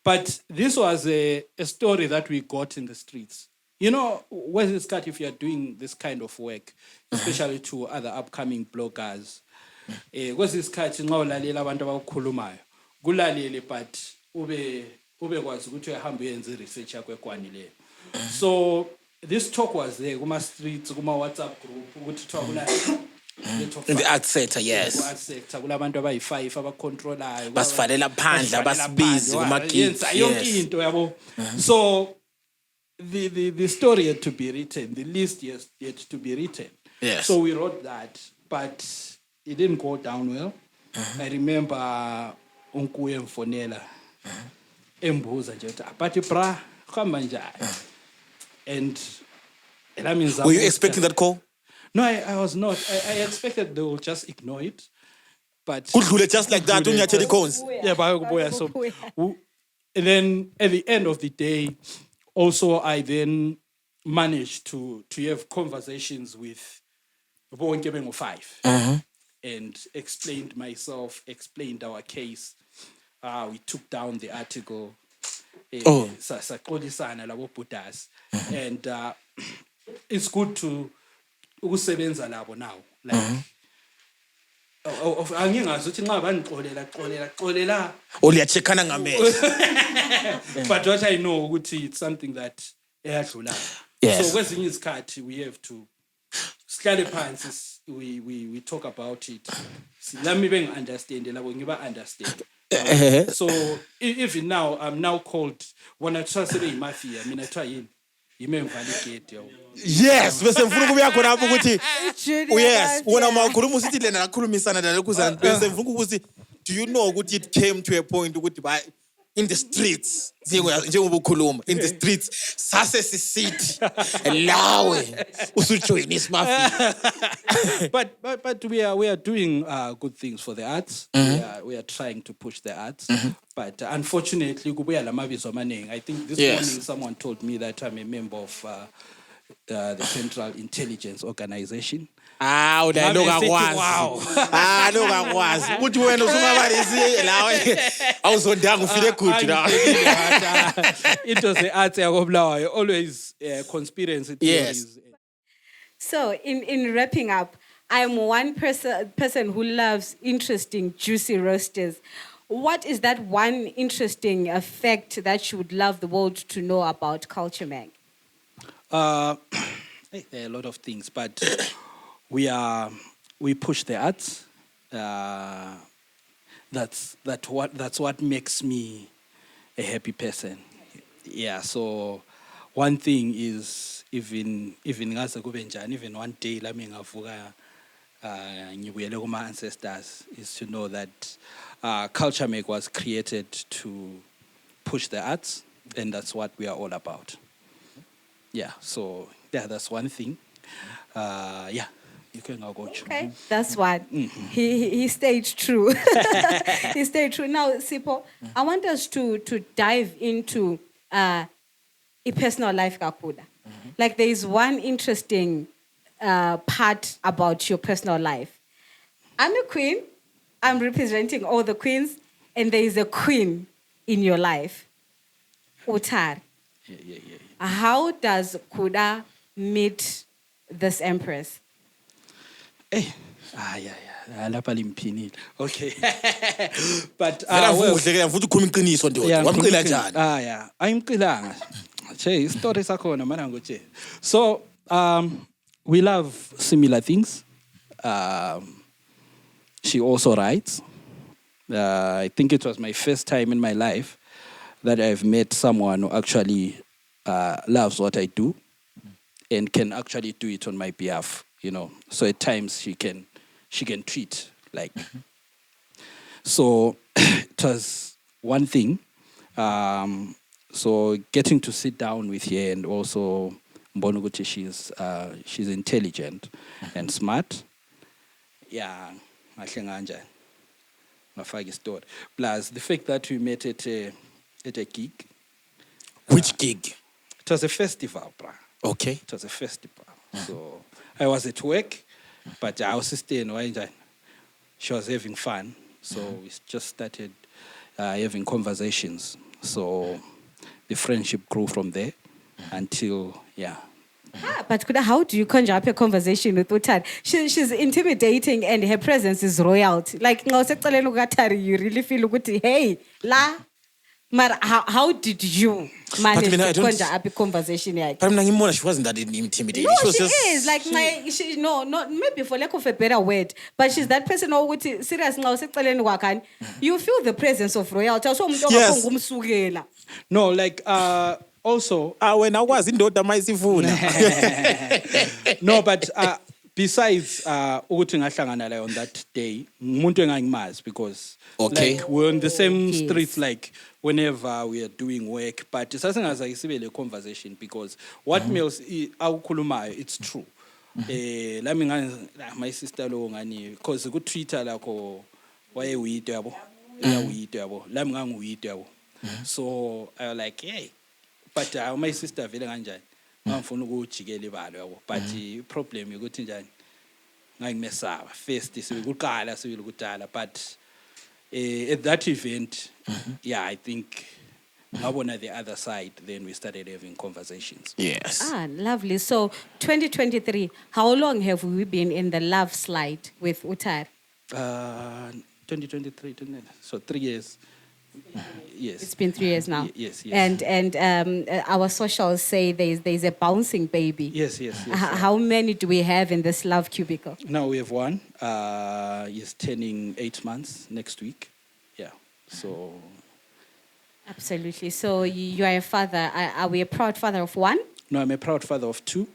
[SPEAKER 4] But this was a story that we got in the streets. You know, where's this cut if you're doing this kind of work, especially to other upcoming bloggers? Where's this cut in ulalela abantu abakhulumayo? Kulalele but ube kwazi ukuthi uyahambe uyenze research yakho ekwanileyo. So this talk was there kuma streets, kuma WhatsApp group ukuthi kuthiwa
[SPEAKER 2] In the art sector, yes.
[SPEAKER 4] art sector kulabantu abayi5 abacontrolayo.
[SPEAKER 2] Basivalela phandle abasibizi kuma gigs.
[SPEAKER 4] Yonke into yabo. So the story had to be written, the list had to be written.
[SPEAKER 2] Yes.
[SPEAKER 4] So we wrote that, but it didn't go down well. I remember unkuye mfonela embuza nje uthi but bra khamba njani. And that means
[SPEAKER 2] were you expecting that call?
[SPEAKER 4] No, I was not. I expected they will just ignore it. But
[SPEAKER 2] just like that on your telecones.
[SPEAKER 4] Yeah, but so and then at the end of the day, also I then managed to have conversations with bonke bengu5 and explained myself, explained our case. We took down the article. Saxolisana labo BAAs. And it's good to ukusebenza labo now, like angingazi ukuthi nxa bandixolela
[SPEAKER 2] uliyacheckana ngamehlo.
[SPEAKER 4] But what I know ukuthi it's something that eyadlula. So kwezinye izikhathi we have to sihlale phansi, we talk about it. Lami bengi-understand labo ngiba understand. So even now I'm now called when I try to say mafia, mina try yini validate yo.
[SPEAKER 2] Yes, bese mfuna kubuya khona lapho ukuthi yes, wona makhuluma usithi lena nakhulumisana nalo kuzana bese mfuna ukuthi do you know ukuthi it came to a point ukuthi by in the streets njengoba ukhuluma in the streets sase sisithi lawe usujoin ismafia.
[SPEAKER 4] But we are doing good things for the arts. We are trying to push the arts. But unfortunately kubuya lamabizo amaningi. I think this morning someone told me that I'm a member of the Central Intelligence Organization.
[SPEAKER 2] Wow. Lokakwazi. Uthi wena usungabalisi lawe awuzondanga ufile good now.
[SPEAKER 4] It was the arts yakobulawayo, always conspiracy theories.
[SPEAKER 3] So in wrapping up, I'm one person who loves interesting, juicy roasters. What is that one interesting fact that you would love the world to know about Culxure Mag?
[SPEAKER 4] There are a lot of things, but we push the arts. That's what makes me a happy person. Yeah. So one thing is even ngaze kube njani, even one day lami ngavuka ngibuyele kuma ancestors, is to know that Culxure Mag was created to push the arts, and that's what we are all about. Yeah. So that's one thing. You can now go.
[SPEAKER 3] Okay, that's what he stayed true. He stayed true. Now, Sipho, I want us to dive into a personal life, Kuda. Like there is one interesting part about your personal life. I'm a queen. I'm representing all the queens, and there is a queen in your life, Utar.
[SPEAKER 4] Yeah.
[SPEAKER 3] How does Kuda meet this empress?
[SPEAKER 4] Yeah. Lapha limphinile. Okay. But
[SPEAKER 2] futhi ukhuluma iqiniso ndoda. Wamqila njani?
[SPEAKER 4] Yeah. Ayimqilanga. Che, story sakhona mana ngotshela. So, we love similar things. She also writes. I think it was my first time in my life that I've met someone who actually loves what I do and can actually do it on my behalf, you know. So at times she can treat like. So it was one thing. So getting to sit down with her, and also Mbonuguchi, she's intelligent and smart. Yeah, story. Plus the fact that we met at a gig.
[SPEAKER 2] Which gig?
[SPEAKER 4] It was a festival, bro.
[SPEAKER 2] Okay.
[SPEAKER 4] It was a festival. So I was at work, but I was staying. She was having fun. So we just started having conversations. So the friendship grew from there until, yeah.
[SPEAKER 3] But Kuda, how do you conjure up a conversation with Utar? She's intimidating and her presence is royalty. Like, you really feel, hey, la. But how did you manage to conjure up a conversation like?
[SPEAKER 2] But she wasn't that intimidating.
[SPEAKER 3] No, she is like not maybe for lack of a better word, but she's that person who would serious now. You feel the presence of royalty.
[SPEAKER 2] Yes.
[SPEAKER 4] No, like also.
[SPEAKER 2] When I was in Dota Maisifuna.
[SPEAKER 4] No, but besides ukuthi ngahlangana on that day, umuntu engangimazi because like we're on the same streets like whenever we are doing work, but sasengaza isibele conversation because what Mills akukhulumayo it's true. Lami my sister lo ngani because ku Twitter lakho waye uyito yabo. Uyito yabo. Lami nganguyito yabo. So I was like, hey, but my sister vele kanjani. Ngifuna ukujikela ibalo yabo, but problem ukuthi njani ngangimesaba first sikuqala sibili kudala, but at that event yeah, I think ngabona the other side, then we started having conversations.
[SPEAKER 2] Yes.
[SPEAKER 3] Lovely. So 2023, how long have we been in the love slide with Utar?
[SPEAKER 4] 2023, so 3 years. Yes.
[SPEAKER 3] It's been 3 years now.
[SPEAKER 4] Yes.
[SPEAKER 3] And our socials say there's a bouncing baby.
[SPEAKER 4] Yes.
[SPEAKER 3] How many do we have in this love cubicle?
[SPEAKER 4] Now we have one. He's turning 8 months next week. Yeah. So.
[SPEAKER 3] Absolutely. So you are a father. Are we a proud father of one?
[SPEAKER 4] No, I'm a proud father of two.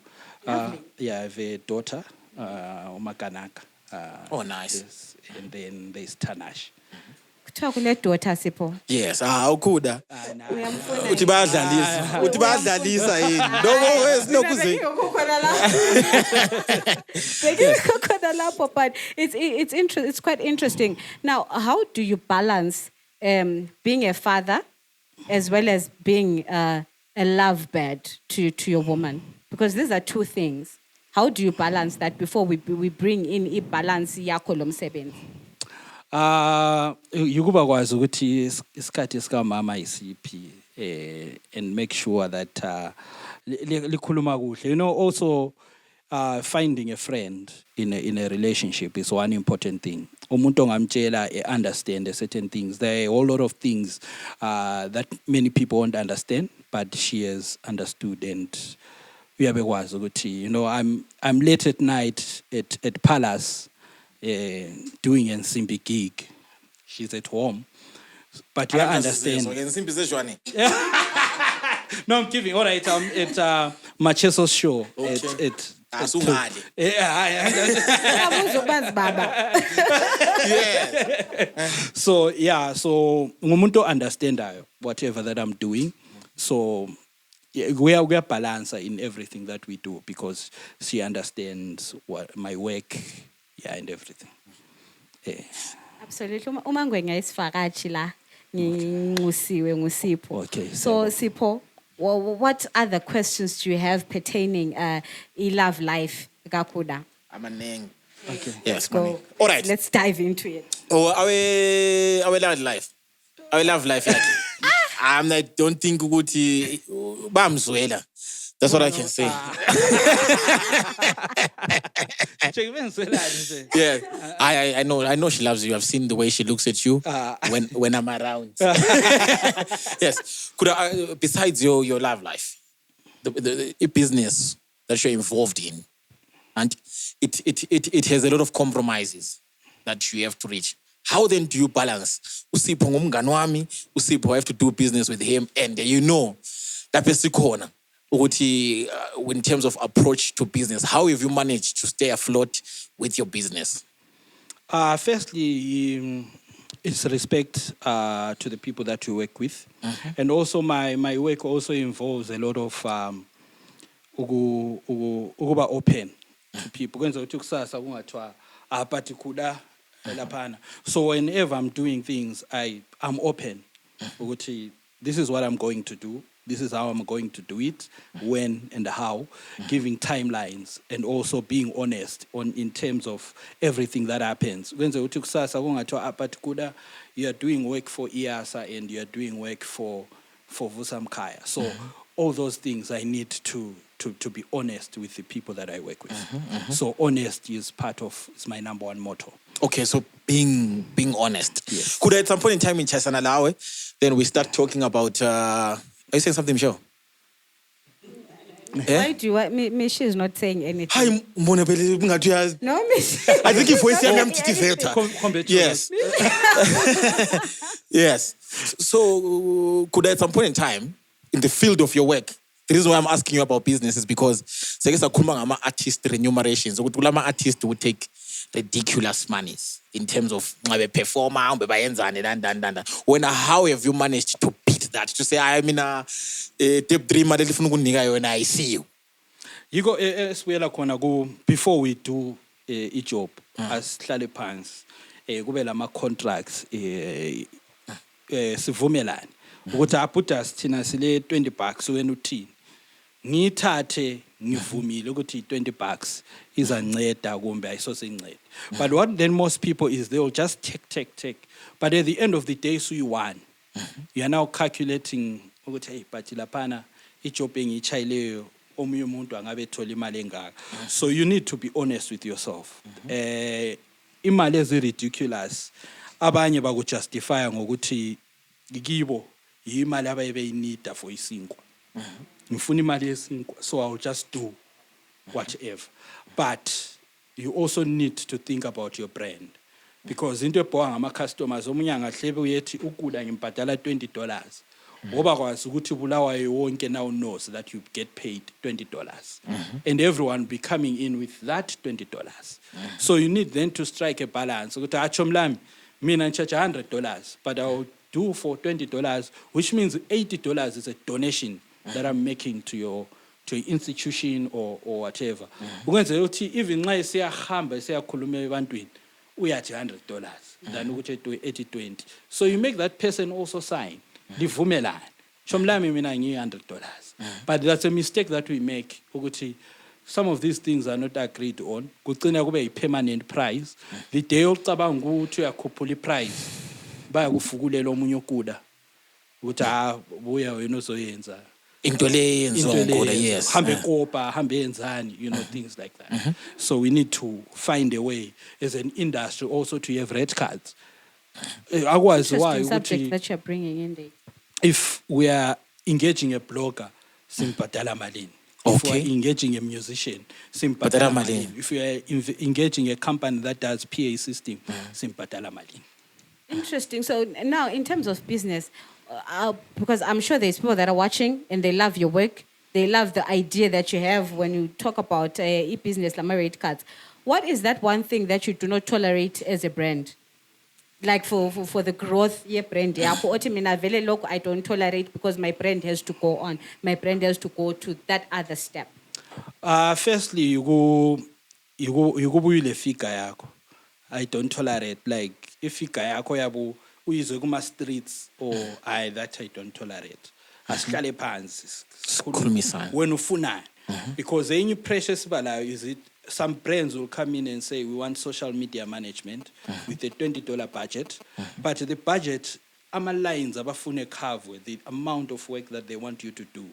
[SPEAKER 4] Yeah, I have a daughter, Umakanaka.
[SPEAKER 2] Oh, nice.
[SPEAKER 4] And then there's Tanash.
[SPEAKER 2] Yes, Kuda. Uthi bayadlalisa yini.
[SPEAKER 3] But it's quite interesting. Now, how do you balance being a father as well as being a love bird to your woman? Because these are two things. How do you balance that before we bring in a balance yakho lo msebenzi?
[SPEAKER 4] Yukuba kwazi ukuthi isikhathi sikamama isiphi and make sure that likhuluma kuhle. You know, also finding a friend in a relationship is one important thing. Umuntu ongamtshela understand certain things. There are a whole lot of things that many people won't understand, but she has understood. And we have ukuthi, you know, I'm late at night at Palace. Doing a Simbi gig. She's at home. But you understand. No, I'm kidding. All right, at Macheso's show.
[SPEAKER 2] Okay.
[SPEAKER 4] So, yeah, so ngumuntu understand whatever that I'm doing. So, yeah, we are balanced in everything that we do because she understands what my work. Yeah, and everything. Yeah.
[SPEAKER 3] Absolutely. Uma ngwenya isivakashi la ngiNcusiwe nguSipho.
[SPEAKER 4] Okay.
[SPEAKER 3] So Sipho, what other questions do you have pertaining love life kaKuda?
[SPEAKER 2] Amaneng.
[SPEAKER 4] Okay.
[SPEAKER 2] Yes, go. All right.
[SPEAKER 3] Let's dive into it.
[SPEAKER 2] Oh, our love life. Our love life. I don't think ukuthi bamzwela. That's what I can say. Yeah, I know she loves you. I've seen the way she looks at you when I'm around. Yes. Kuda, besides your love life, the business that you're involved in, and it has a lot of compromises that you have to reach. How then do you balance? Usipho ngumngani wami, Usipho, I have to do business with him, and you know that corner. In terms of approach to business, how have you managed to stay afloat with your business?
[SPEAKER 4] Firstly, it's respect to the people that you work with. And also my work also involves a lot of ukuba open to people. So whenever I'm doing things, I'm open. This is what I'm going to do. this is how I'm going to do it, when and how, giving timelines, and also being honest in terms of everything that happens. When the but Kuda, you are doing work for IASA and you are doing work for Vusamkaya. So all those things I need to be honest with the people that I work with. So honesty is it's my number one motto.
[SPEAKER 2] Okay, so being honest.
[SPEAKER 4] Yes.
[SPEAKER 2] Could at some point in time in Chasana Lawe, then we start talking about are you saying something, Michelle?
[SPEAKER 3] Why do you want Mishi is not saying anything?
[SPEAKER 2] Hi, Monabeli.
[SPEAKER 3] No, Mishi.
[SPEAKER 2] I think if we say I'm
[SPEAKER 4] Yes.
[SPEAKER 2] Yes. So could at some point in time in the field of your work, the reason why I'm asking you about business is because I guess artist remunerations. Artists would take ridiculous monies in terms of performer, when how have you managed to beat that? To say I mean tape dreamer I see you.
[SPEAKER 4] You go go before we do a job as hlale phansi kube lama contracts sivumelane ukuthi aphuta sithina sile $20 wena uthini ngithathe ngivumile ukuthi $20 izanceda kumbe ayisosencede. But what then most people is they will just take, but at the end of the day so you won. You are now calculating ukuthi hey but laphana ijob engiyichayileyo omunye umuntu angabe ethola imali engaka. So you need to be honest with yourself. Imali ezi ridiculous abanye bakujustify ngokuthi kibo imali abayebeyinida for isinkwa. Ngifuna imali yesinkwa, so I'll just do whatever. But you also need to think about your brand, because into ebhoka ngama customers omunye angahlebe uyethi ukuda ngimbhadala $20. Ngoba kwazi ukuthi Bulawayo wonke now knows that you get paid $20. And everyone be coming in with that $20. So you need then to strike a balance. Ukuthi acho mlami mina charge $100, but I'll do for $20, which means $80 is a donation that I'm making to your institution or whatever. Ukwenza ukuthi even nxa siyahamba siyakhuluma ebantwini uyathi $100 than ukuthi 80-20. So you make that person also sign. Livumelane. Chomlami mina $100. But that's a mistake that we make. Ukuthi some of these things are not agreed on. Kugcina kube i-permanent price. The day ocabanga ukuthi uyakhuphula i-price bayakufukulela omunye ukuda. Ukuthi buya wena ozoyenza.
[SPEAKER 2] Into le yenziwa yes.
[SPEAKER 4] Hambe kopa, hambe enzani, things like that. So we need to find a way as an industry also to have red cards.
[SPEAKER 3] Interesting subject that you're bringing in there.
[SPEAKER 4] If we are engaging a blogger, simpatala malini. If we are engaging a musician, simpatala malini. If we are engaging a company that does PA system, simpatala malini.
[SPEAKER 3] Interesting. So now, in terms of business, because I'm sure there's people that are watching and they love your work, they love the idea that you have when you talk about e-business, like rate cards. What is that one thing that you do not tolerate as a brand? Like for the growth, brand, I don't tolerate because my brand has to go on. My brand has to go to that other step.
[SPEAKER 4] Firstly, you go buyile figure yakho. I don't tolerate, like if figure yakho yabo uyizwe kuma streets or that I don't tolerate. Asihlale phansi
[SPEAKER 2] sikhulumisana
[SPEAKER 4] when ufuna, because any precious bala is it. Some brands will come in and say, we want social media management with a $20 budget. But the budget, lines abafune cover the amount of work that they want you to do.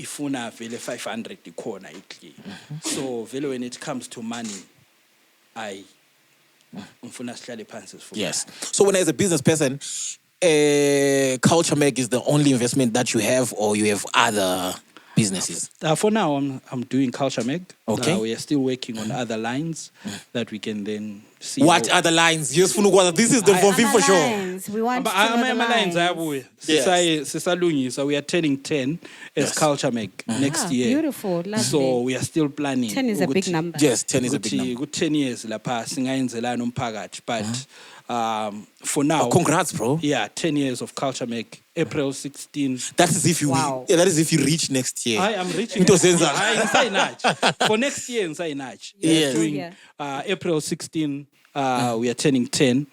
[SPEAKER 4] Ifuna vele 500 corner itli. So vele when it comes to money,
[SPEAKER 2] yes. So when as a business person, Culxure Meg is the only investment that you have, or you have other businesses?
[SPEAKER 4] For now, I'm doing Culxure Meg.
[SPEAKER 2] Okay.
[SPEAKER 4] We are still working on other lines that we can then see.
[SPEAKER 2] What other lines? This is the Fonfin for sure.
[SPEAKER 3] We want to know the lines.
[SPEAKER 4] We are turning 10 as Culxure Meg next year.
[SPEAKER 3] Beautiful, lovely.
[SPEAKER 4] So we are still planning.
[SPEAKER 3] 10 is a big number.
[SPEAKER 2] Yes, 10 is a big number.
[SPEAKER 4] Good 10 years but for now,
[SPEAKER 2] congrats, bro.
[SPEAKER 4] Yeah, 10 years of Culxure Meg. April 16.
[SPEAKER 2] That is if you that is if you reach next year.
[SPEAKER 4] I am reaching. For next year,
[SPEAKER 2] yes.
[SPEAKER 4] Doing April 16. We are turning 10.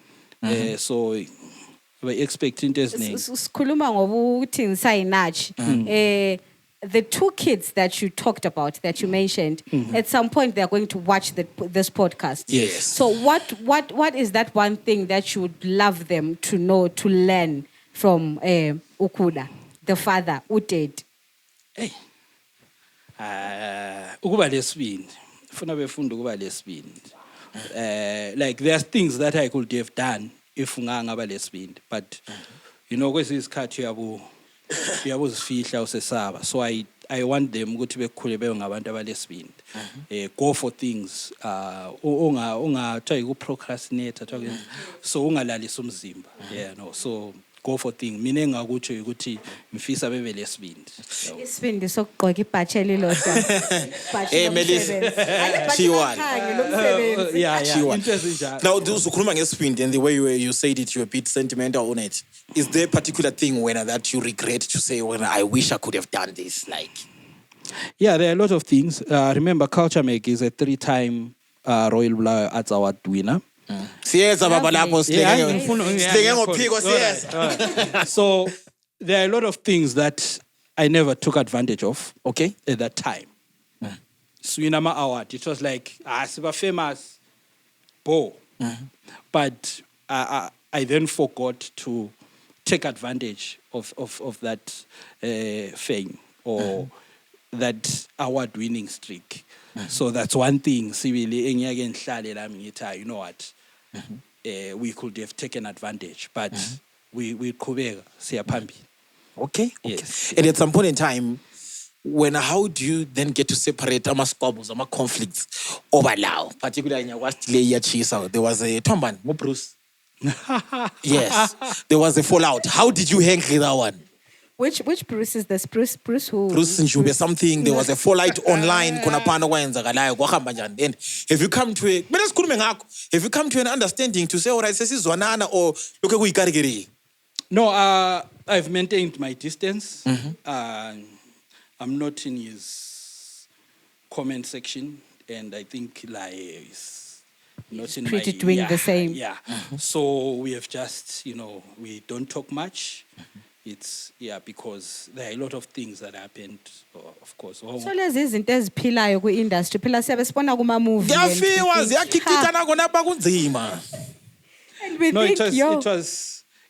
[SPEAKER 4] So We expect into eziningi.
[SPEAKER 3] Sikhuluma ngokuthi ngisayinatshi. The two kids that you talked about, that you mentioned, at some point they're going to watch this podcast.
[SPEAKER 2] Yes.
[SPEAKER 3] So what is that one thing that you would love them to know, to learn from Kuda, the father, Uted?
[SPEAKER 4] Hey. Ukuba lesibindi. Funa befunda ukuba lesibindi. Like there's things that I could have done if ngangaba lesibindi, but you know kwesikhathi uyabuzifihla usesaba. So I want them ukuthi bekhule bebe ngabantu abalesibindi. Go for things. Ungathiwa ukuprocrastinate so ungalalisa umzimba. Yeah, no. So go for things. Mina engakutsho ukuthi ngifisa bebe lesibindi.
[SPEAKER 3] Isibindi sokugqoka ibhatshi elilodwa.
[SPEAKER 2] Yeah. Now, ukhuluma ngesibindi, and the way you said it, you're a bit sentimental on it. Is there a particular thing that you regret to say, when I wish I could have done this? Like,
[SPEAKER 4] yeah, there are a lot of things. Remember, Culxure Make is a 3-time Royal Black Arts Award winner.
[SPEAKER 2] So
[SPEAKER 4] there are a lot of things that I never took advantage of. Okay, at that time. Swinama Award. It was like super famous, but I then forgot to take advantage of that fame or that award-winning streak. So that's one thing. You know what? We could have taken advantage, but we kubega siyaphambi.
[SPEAKER 2] Okay.
[SPEAKER 4] Yes.
[SPEAKER 2] And at some point in time, how do you then get to separate ama squabbles, ama conflicts over now? Particularly in your chisa, there was a Tomban, Bruce. Yes, there was a fallout. How did you handle that one?
[SPEAKER 3] Which Bruce is this? Bruce who?
[SPEAKER 2] Bruce Njube something. There was a fallout online. Then have you come to an understanding to say, all right, this is Zwanana or look at we carry?
[SPEAKER 4] No, I've maintained my distance. I'm not in his comment section, and I think is not in
[SPEAKER 3] pretty doing the same.
[SPEAKER 4] Yeah. So we have just, we don't talk much. It's because there are a lot of things that happened, of course.
[SPEAKER 3] So lezi izinto eziphilayo ku-industry phela siyabesibona kuma-movie. And we think,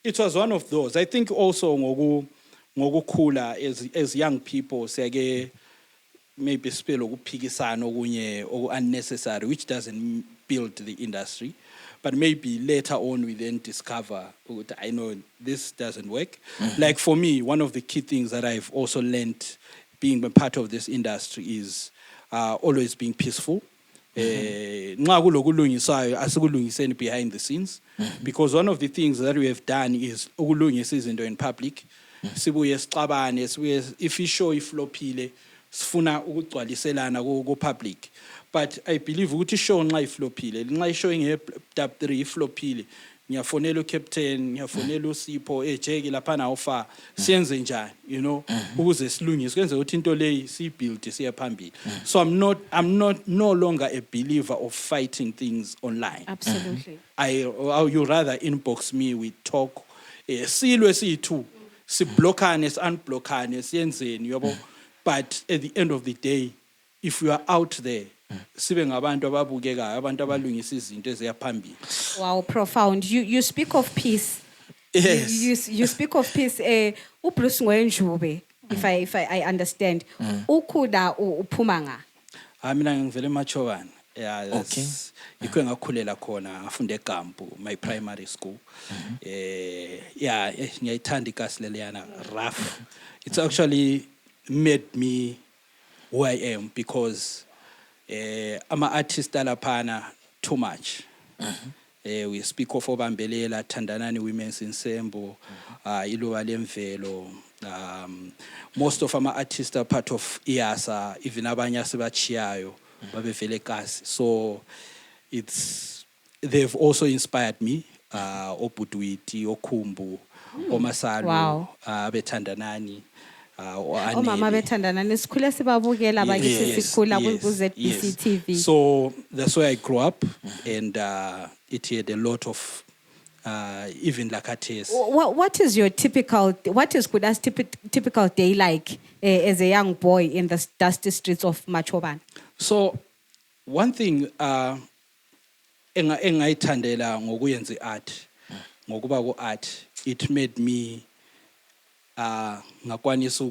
[SPEAKER 4] it was one of those. I think also ngokukhula as young people siyake maybe spill ukuphikisana okunye unnecessary, which doesn't build the industry. But maybe later on we then discover, I know this doesn't work. Like for me, one of the key things that I've also learned being a part of this industry is always being peaceful. Behind the scenes. Because one of the things that we have done is in public. If you show iflopile, sifuna ukugcwaliselana ku public. But I believe ukuthi show nxa iflopile, nxa showing top 3 iflopile, ngiyafonela captain, ngiyafonela uSipho ejeki lapha na ofa, siyenze njani, ukuze silungise kwenze ukuthi into leyi si build siya phambili. So I'm no longer a believer of fighting things online.
[SPEAKER 3] Absolutely.
[SPEAKER 4] You rather inbox me, we talk, silwe siyi2, si blockane, si unblockane, siyenzeni yabo. But at the end of the day, if you are out there, sibe ngabantu ababukekayo, abantu abalungisa izinto eziyaphambili.
[SPEAKER 3] Wow, profound. You speak of peace.
[SPEAKER 2] Yes.
[SPEAKER 3] You speak of peace. Ubruce Njube, if I understand. Ukuda uphuma nga.
[SPEAKER 4] Mina ngivele eMachowane. Yeah,
[SPEAKER 2] okay.
[SPEAKER 4] Ikho ngakhulela khona, ngafunde eGampu, my primary school. Ngiyayithanda ikasi leliyana rough. It's actually made me who I am because I'm an artist alaphana too much. We speak of Obambelela, Tandanani Women's Ensemble, Iluwa Lemvelo. Most of our artists are part of IASA, even abanye sebachiyayo babevele kasi. So they've also inspired me. Obudwiti, Okhumbu, Omasalo, Betandanani.
[SPEAKER 3] Mama bethandana sikhule sibabukela bakithi sikhula ku ZBC TV.
[SPEAKER 4] So that's where I grew up, and it had a lot of even lakates.
[SPEAKER 3] What is Kuda's typical day like as a young boy in the dusty streets of Machoban?
[SPEAKER 4] So one thing engayithandela ngokuyenza iart ngokuba ku-art it made me ngakwanisa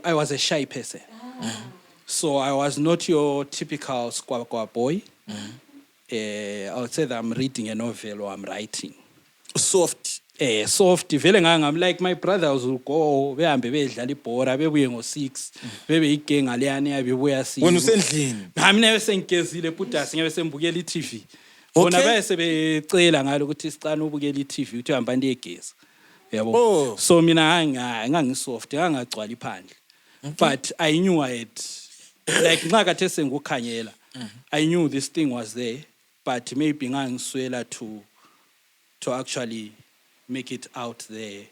[SPEAKER 4] I was a shy person. So I was not your typical squawka boy. I would say that I'm reading a novel or I'm writing.
[SPEAKER 2] Soft.
[SPEAKER 4] Soft. I'm like my brothers will go behambe bedlala ibhora bebuye ngo-6 bebe igenga leyana bebuya
[SPEAKER 2] When usendlini.
[SPEAKER 4] Mina besengigezile putasi ngabe sembukela i-TV. Bona baye sebecela ngalo ukuthi sicana ubukela i-TV uthi hamba ndiyegeza. Yabo.
[SPEAKER 2] Oh.
[SPEAKER 4] So mina ngangisoft ngangagcwala iphandle. But I knew I had like nxa kathe sengukhanyela. I knew this thing was there, but maybe ngangiswela to actually make it out there.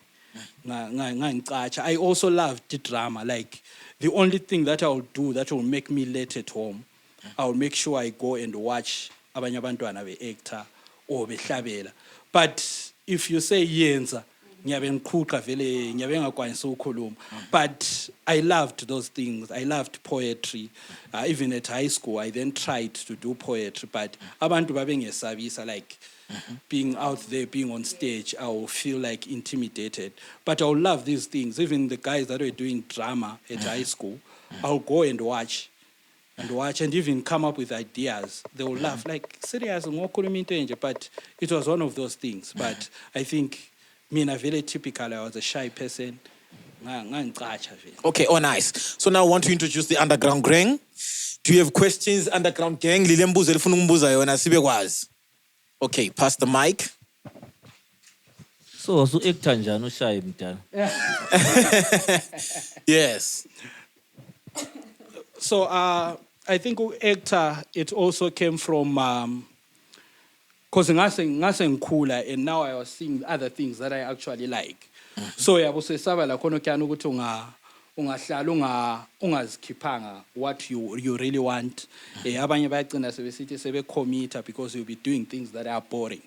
[SPEAKER 4] I also loved the drama. Like the only thing that I would do that will make me late at home, I will make sure I go and watch abanye abantwana be-actor or behlabela. But if you say yenza, but I loved those things. I loved poetry. Even at high school, I then tried to do poetry. But abantu babengesabisa, like being out there, being on stage, I will feel like intimidated. But I will love these things. Even the guys that were doing drama at high school, I'll go and watch and even come up with ideas. They will laugh like serious, but it was one of those things. But I think very typical. I was a shy person.
[SPEAKER 2] Okay, oh nice. So now I want to introduce the underground gang. Do you have questions, underground gang? Okay, pass the mic.
[SPEAKER 5] So actor njani ushaye mdala?
[SPEAKER 2] Yes.
[SPEAKER 4] So I think actor, it also came from because ngase ngikhula and now I was seeing other things that I actually like. So yabo sesaba la khona kyana ukuthi ungahlala ungazikhiphanga what you really want. Abanye bayagcina sebesithi sebecommit because you'll be doing things that are boring.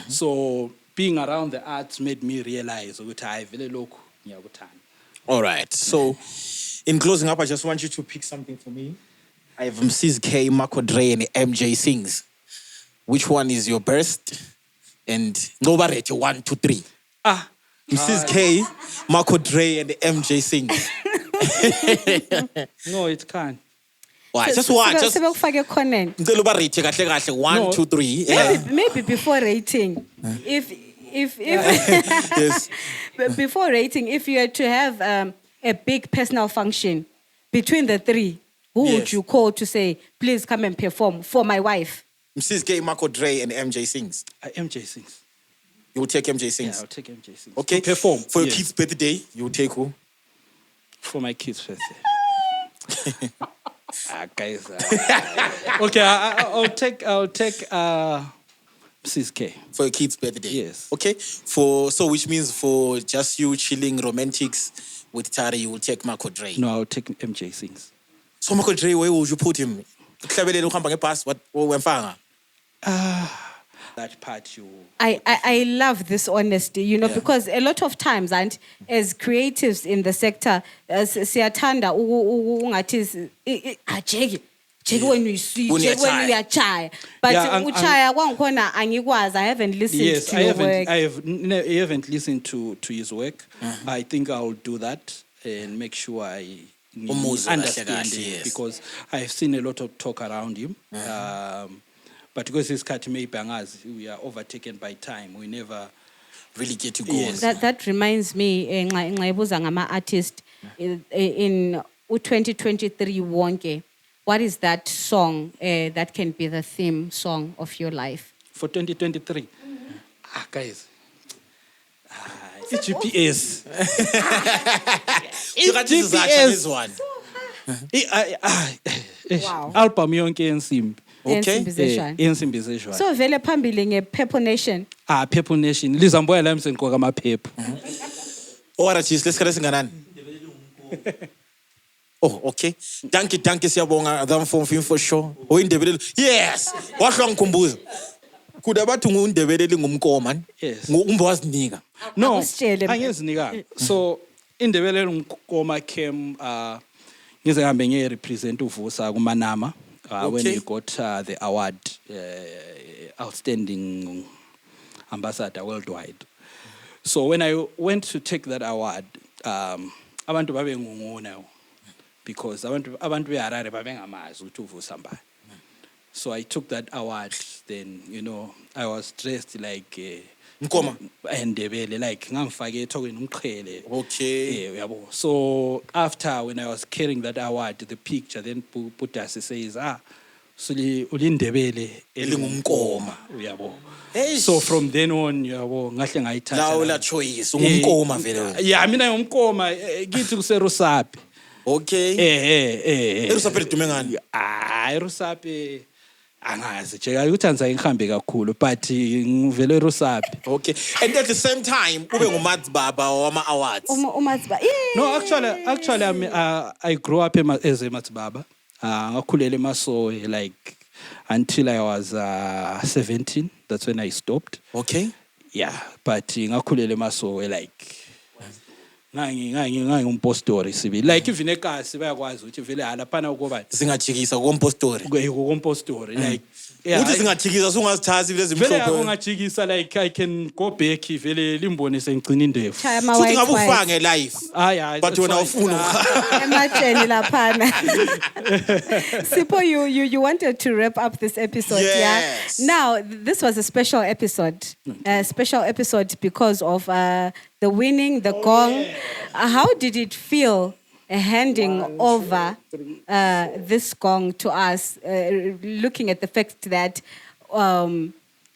[SPEAKER 4] So being around the arts made me realize ukuthi hayi vele lokhu ngiyakuthanda.
[SPEAKER 2] All right. So in closing up, I just want you to pick something for me. I have Mrs. K, Marco Dre, and MJ Sings. Which one is your best? And nobody rate 1, 2, 3. Mrs. K, Marco Dre, and MJ Sings.
[SPEAKER 4] No, it can't.
[SPEAKER 2] Why? Just what? Just
[SPEAKER 3] Sebekufake comment.
[SPEAKER 2] 1, 2, 3. Yeah.
[SPEAKER 3] Maybe before rating, if
[SPEAKER 2] Yes.
[SPEAKER 3] before rating, if you had to have a big personal function between the three, who would
[SPEAKER 2] Yes.
[SPEAKER 3] you call to say, please come and perform for my wife?
[SPEAKER 2] Mrs. K, Marco Dre, and MJ Sings.
[SPEAKER 4] MJ Sings.
[SPEAKER 2] You will take MJ
[SPEAKER 4] Yeah,
[SPEAKER 2] Sings.
[SPEAKER 4] I'll take MJ Sings.
[SPEAKER 2] Okay.
[SPEAKER 4] To perform.
[SPEAKER 2] For your
[SPEAKER 4] yes.
[SPEAKER 2] kid's birthday, you will take who?
[SPEAKER 4] For my kids' birthday. Guys. Okay, I'll take Mrs. K.
[SPEAKER 2] For your kid's birthday.
[SPEAKER 4] Yes.
[SPEAKER 2] Okay. Which means for just you chilling romantics with Tari, you will take Marco Dre.
[SPEAKER 4] No, I'll take MJ Sings.
[SPEAKER 2] So Marco Dre, where would you put him?
[SPEAKER 4] That part you...
[SPEAKER 3] I love this honesty, because a lot of times, and as creatives in the sector, siyathanda ungathi jeki when you see, when you are chai. But uchaya kwangikhona angikwazi. I haven't listened to your work.
[SPEAKER 4] I haven't listened to his work. I think I'll do that and make sure I understand him because I've seen a lot of talk around him. But because this cat may bangas, we are overtaken by time. We never
[SPEAKER 2] really get to go.
[SPEAKER 3] Yes. That reminds me, ngibuza ngama artist in 2023 wonke. What is that song that can be the theme song of your life?
[SPEAKER 4] For 2023? Guys. It's GPS.
[SPEAKER 2] It's GPS. One.
[SPEAKER 3] Wow.
[SPEAKER 4] Album yonke ensimbi.
[SPEAKER 2] Okay.
[SPEAKER 4] Ensimbi zeshwana.
[SPEAKER 3] So vele phambili nge-Purple Nation.
[SPEAKER 4] Purple Nation. Lizamboya la msenqoka amaphepha.
[SPEAKER 2] Artist, let's get nganani. Oh, okay. Danke siyabonga. Them for sure. Yes. Wahlwa ngikhumbuza. Kuda bathi ngundebele lingumkoma.
[SPEAKER 4] Yes.
[SPEAKER 2] Ngumbawazinika.
[SPEAKER 4] No,
[SPEAKER 3] Akusitshele.
[SPEAKER 4] angizinika. So indebele ngumkoma came ngize ngihambe ngiye-represent uvusa kumanama when
[SPEAKER 2] Okay.
[SPEAKER 4] we got the award outstanding ambassador worldwide. So when I went to take that award, abantu babengunguna because abantu beHarare babengamazi ukuthi uvusa mbani. So I took that award. Then I was dressed like
[SPEAKER 2] Mkoma.
[SPEAKER 4] Ndebele, like ngangifake ethokweni umqhele.
[SPEAKER 2] Okay.
[SPEAKER 4] Yabo. So after when I was carrying that award, the picture then Putasi says, suli ulindebele
[SPEAKER 2] Elingumkoma.
[SPEAKER 4] Yabo.
[SPEAKER 2] Hey.
[SPEAKER 4] So from then on, yabo ngahle ngayithatha.
[SPEAKER 2] Lawo la choice ungumkoma vele.
[SPEAKER 4] Yeah, mina ngumkoma ngithi kuseRusape.
[SPEAKER 2] Okay. Erusape lidume ngani?
[SPEAKER 4] eRusape angazi nje ukuthi angizayi ngihambe kakhulu but ngivele eRusape.
[SPEAKER 2] Okay. And at the same time ube ngumatsibaba wama awards.
[SPEAKER 3] Umatsiba.
[SPEAKER 4] No, actually I grew up as a matsibaba. Ngakhulela eMasowe like until I was 17. That's when I stopped.
[SPEAKER 2] Okay.
[SPEAKER 4] Yeah, but ngakhulela eMasowe like ngangumpostori sibi like even ekasi bayakwazi ukuthi vele halaphana ukuba
[SPEAKER 2] Singajikisa kompostori.
[SPEAKER 4] kompostori like
[SPEAKER 2] Uthi singajikisa sungazithathi vele
[SPEAKER 4] vele
[SPEAKER 2] zimhlophe.
[SPEAKER 4] akungajikisa like I can go back vele limbone sengcina indevu.
[SPEAKER 3] Chaya ama
[SPEAKER 2] Futhi
[SPEAKER 3] white
[SPEAKER 2] ngabe
[SPEAKER 3] white.
[SPEAKER 2] ufange live.
[SPEAKER 4] Yeah,
[SPEAKER 2] But wena ufuna.
[SPEAKER 3] Ematsheni laphana. Sipho, you wanted to wrap up this episode,
[SPEAKER 2] Yes.
[SPEAKER 3] yeah? Now, this was a special episode. A special episode because of the winning, the gong. How did it feel handing over this gong to us, looking at the fact that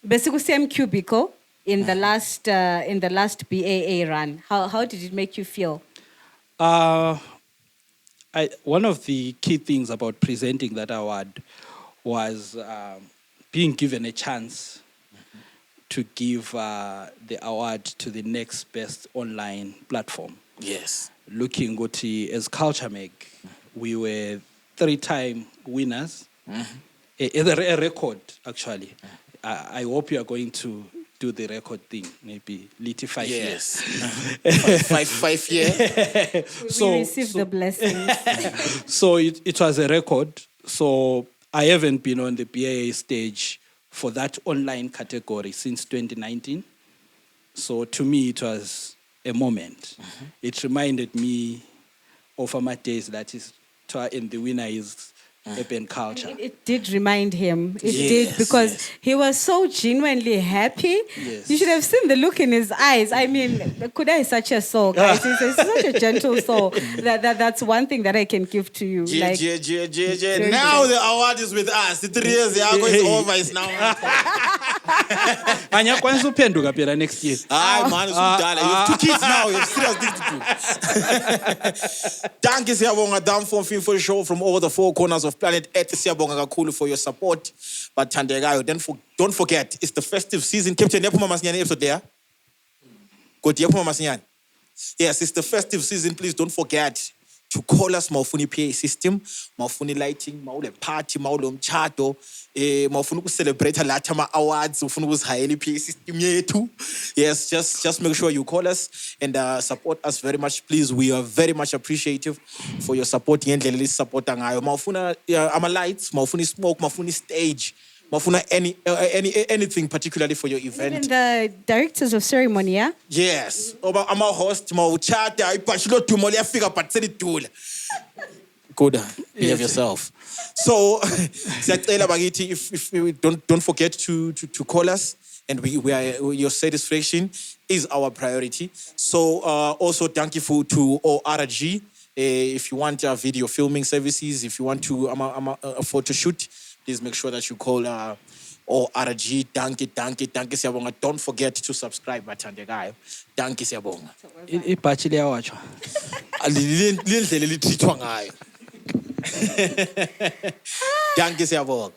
[SPEAKER 3] basically same cubicle in the last BAA run? How did it make you feel?
[SPEAKER 4] One of the key things about presenting that award was being given a chance to give the award to the next best online platform.
[SPEAKER 2] Yes.
[SPEAKER 4] Looking Goti as Culxure Make, we were 3-time winners. A record, actually. I hope you are going to do the record thing, maybe little 5 years.
[SPEAKER 2] Yes. 5 years.
[SPEAKER 3] We received the blessings.
[SPEAKER 4] So it was a record. So I haven't been on the BAA stage for that online category since 2019. So to me, it was a moment. It reminded me of my days that is, and the winner is Urban Culxure.
[SPEAKER 3] It did remind him. It
[SPEAKER 2] Yes,
[SPEAKER 3] did, because
[SPEAKER 2] yes.
[SPEAKER 3] he was so genuinely happy.
[SPEAKER 4] Yes.
[SPEAKER 3] You should have seen the look in his eyes. I mean, Kuda is such a soul, guys. He's such a gentle soul. That's one thing that I can give to you. Like,
[SPEAKER 2] Now the award is with us. The 3 years ago is over. It's now.
[SPEAKER 4] Anyakwanisa uphenduka phela next year.
[SPEAKER 2] Hayi man, usudala. You have 2 kids now. You have serious things to do. Danke siyabonga Dam for Film Show from all the 4 corners of planet Earth. Siyabonga kakhulu for your support. But Thandekayo, don't forget, it's the festive season. Captain, yaphuma masinyane episode there. Good, yaphuma masinyane. Yes, it's the festive season. Please don't forget to call us mawufuna PA system, mawufuna lighting, mawule party, mawule umchado, mawufuna uku-celebrate lathi ama-awards, ufuna ukuzihayela PA system yethu. Yes, just make sure you call us and support us very much. Please, we are very much appreciative for your support. Ngendlela lisupporta ngayo. Mawufuna ama-lights, mawufuna smoke, mawufuna stage, mawufuna anything particularly for your event.
[SPEAKER 3] even the directors of ceremony, yeah?
[SPEAKER 2] Yes. Oba ama-host, mawuchata, ipashilo dumo liyafika but selidula. Kuda, behave yourself. So, siyacela bakithi, if we don't forget to call us, and we are, your satisfaction is our priority. So, also thank you to ORG. If you want video filming services, if you want to a photo shoot, please make sure that you call ORG. Danke siyabonga. Don't forget to subscribe, Bathandekayo. Danke siyabonga.
[SPEAKER 4] Ibhachi liyawatshwa.
[SPEAKER 2] Lindlela elithithwa ngayo. Danke siyabonga.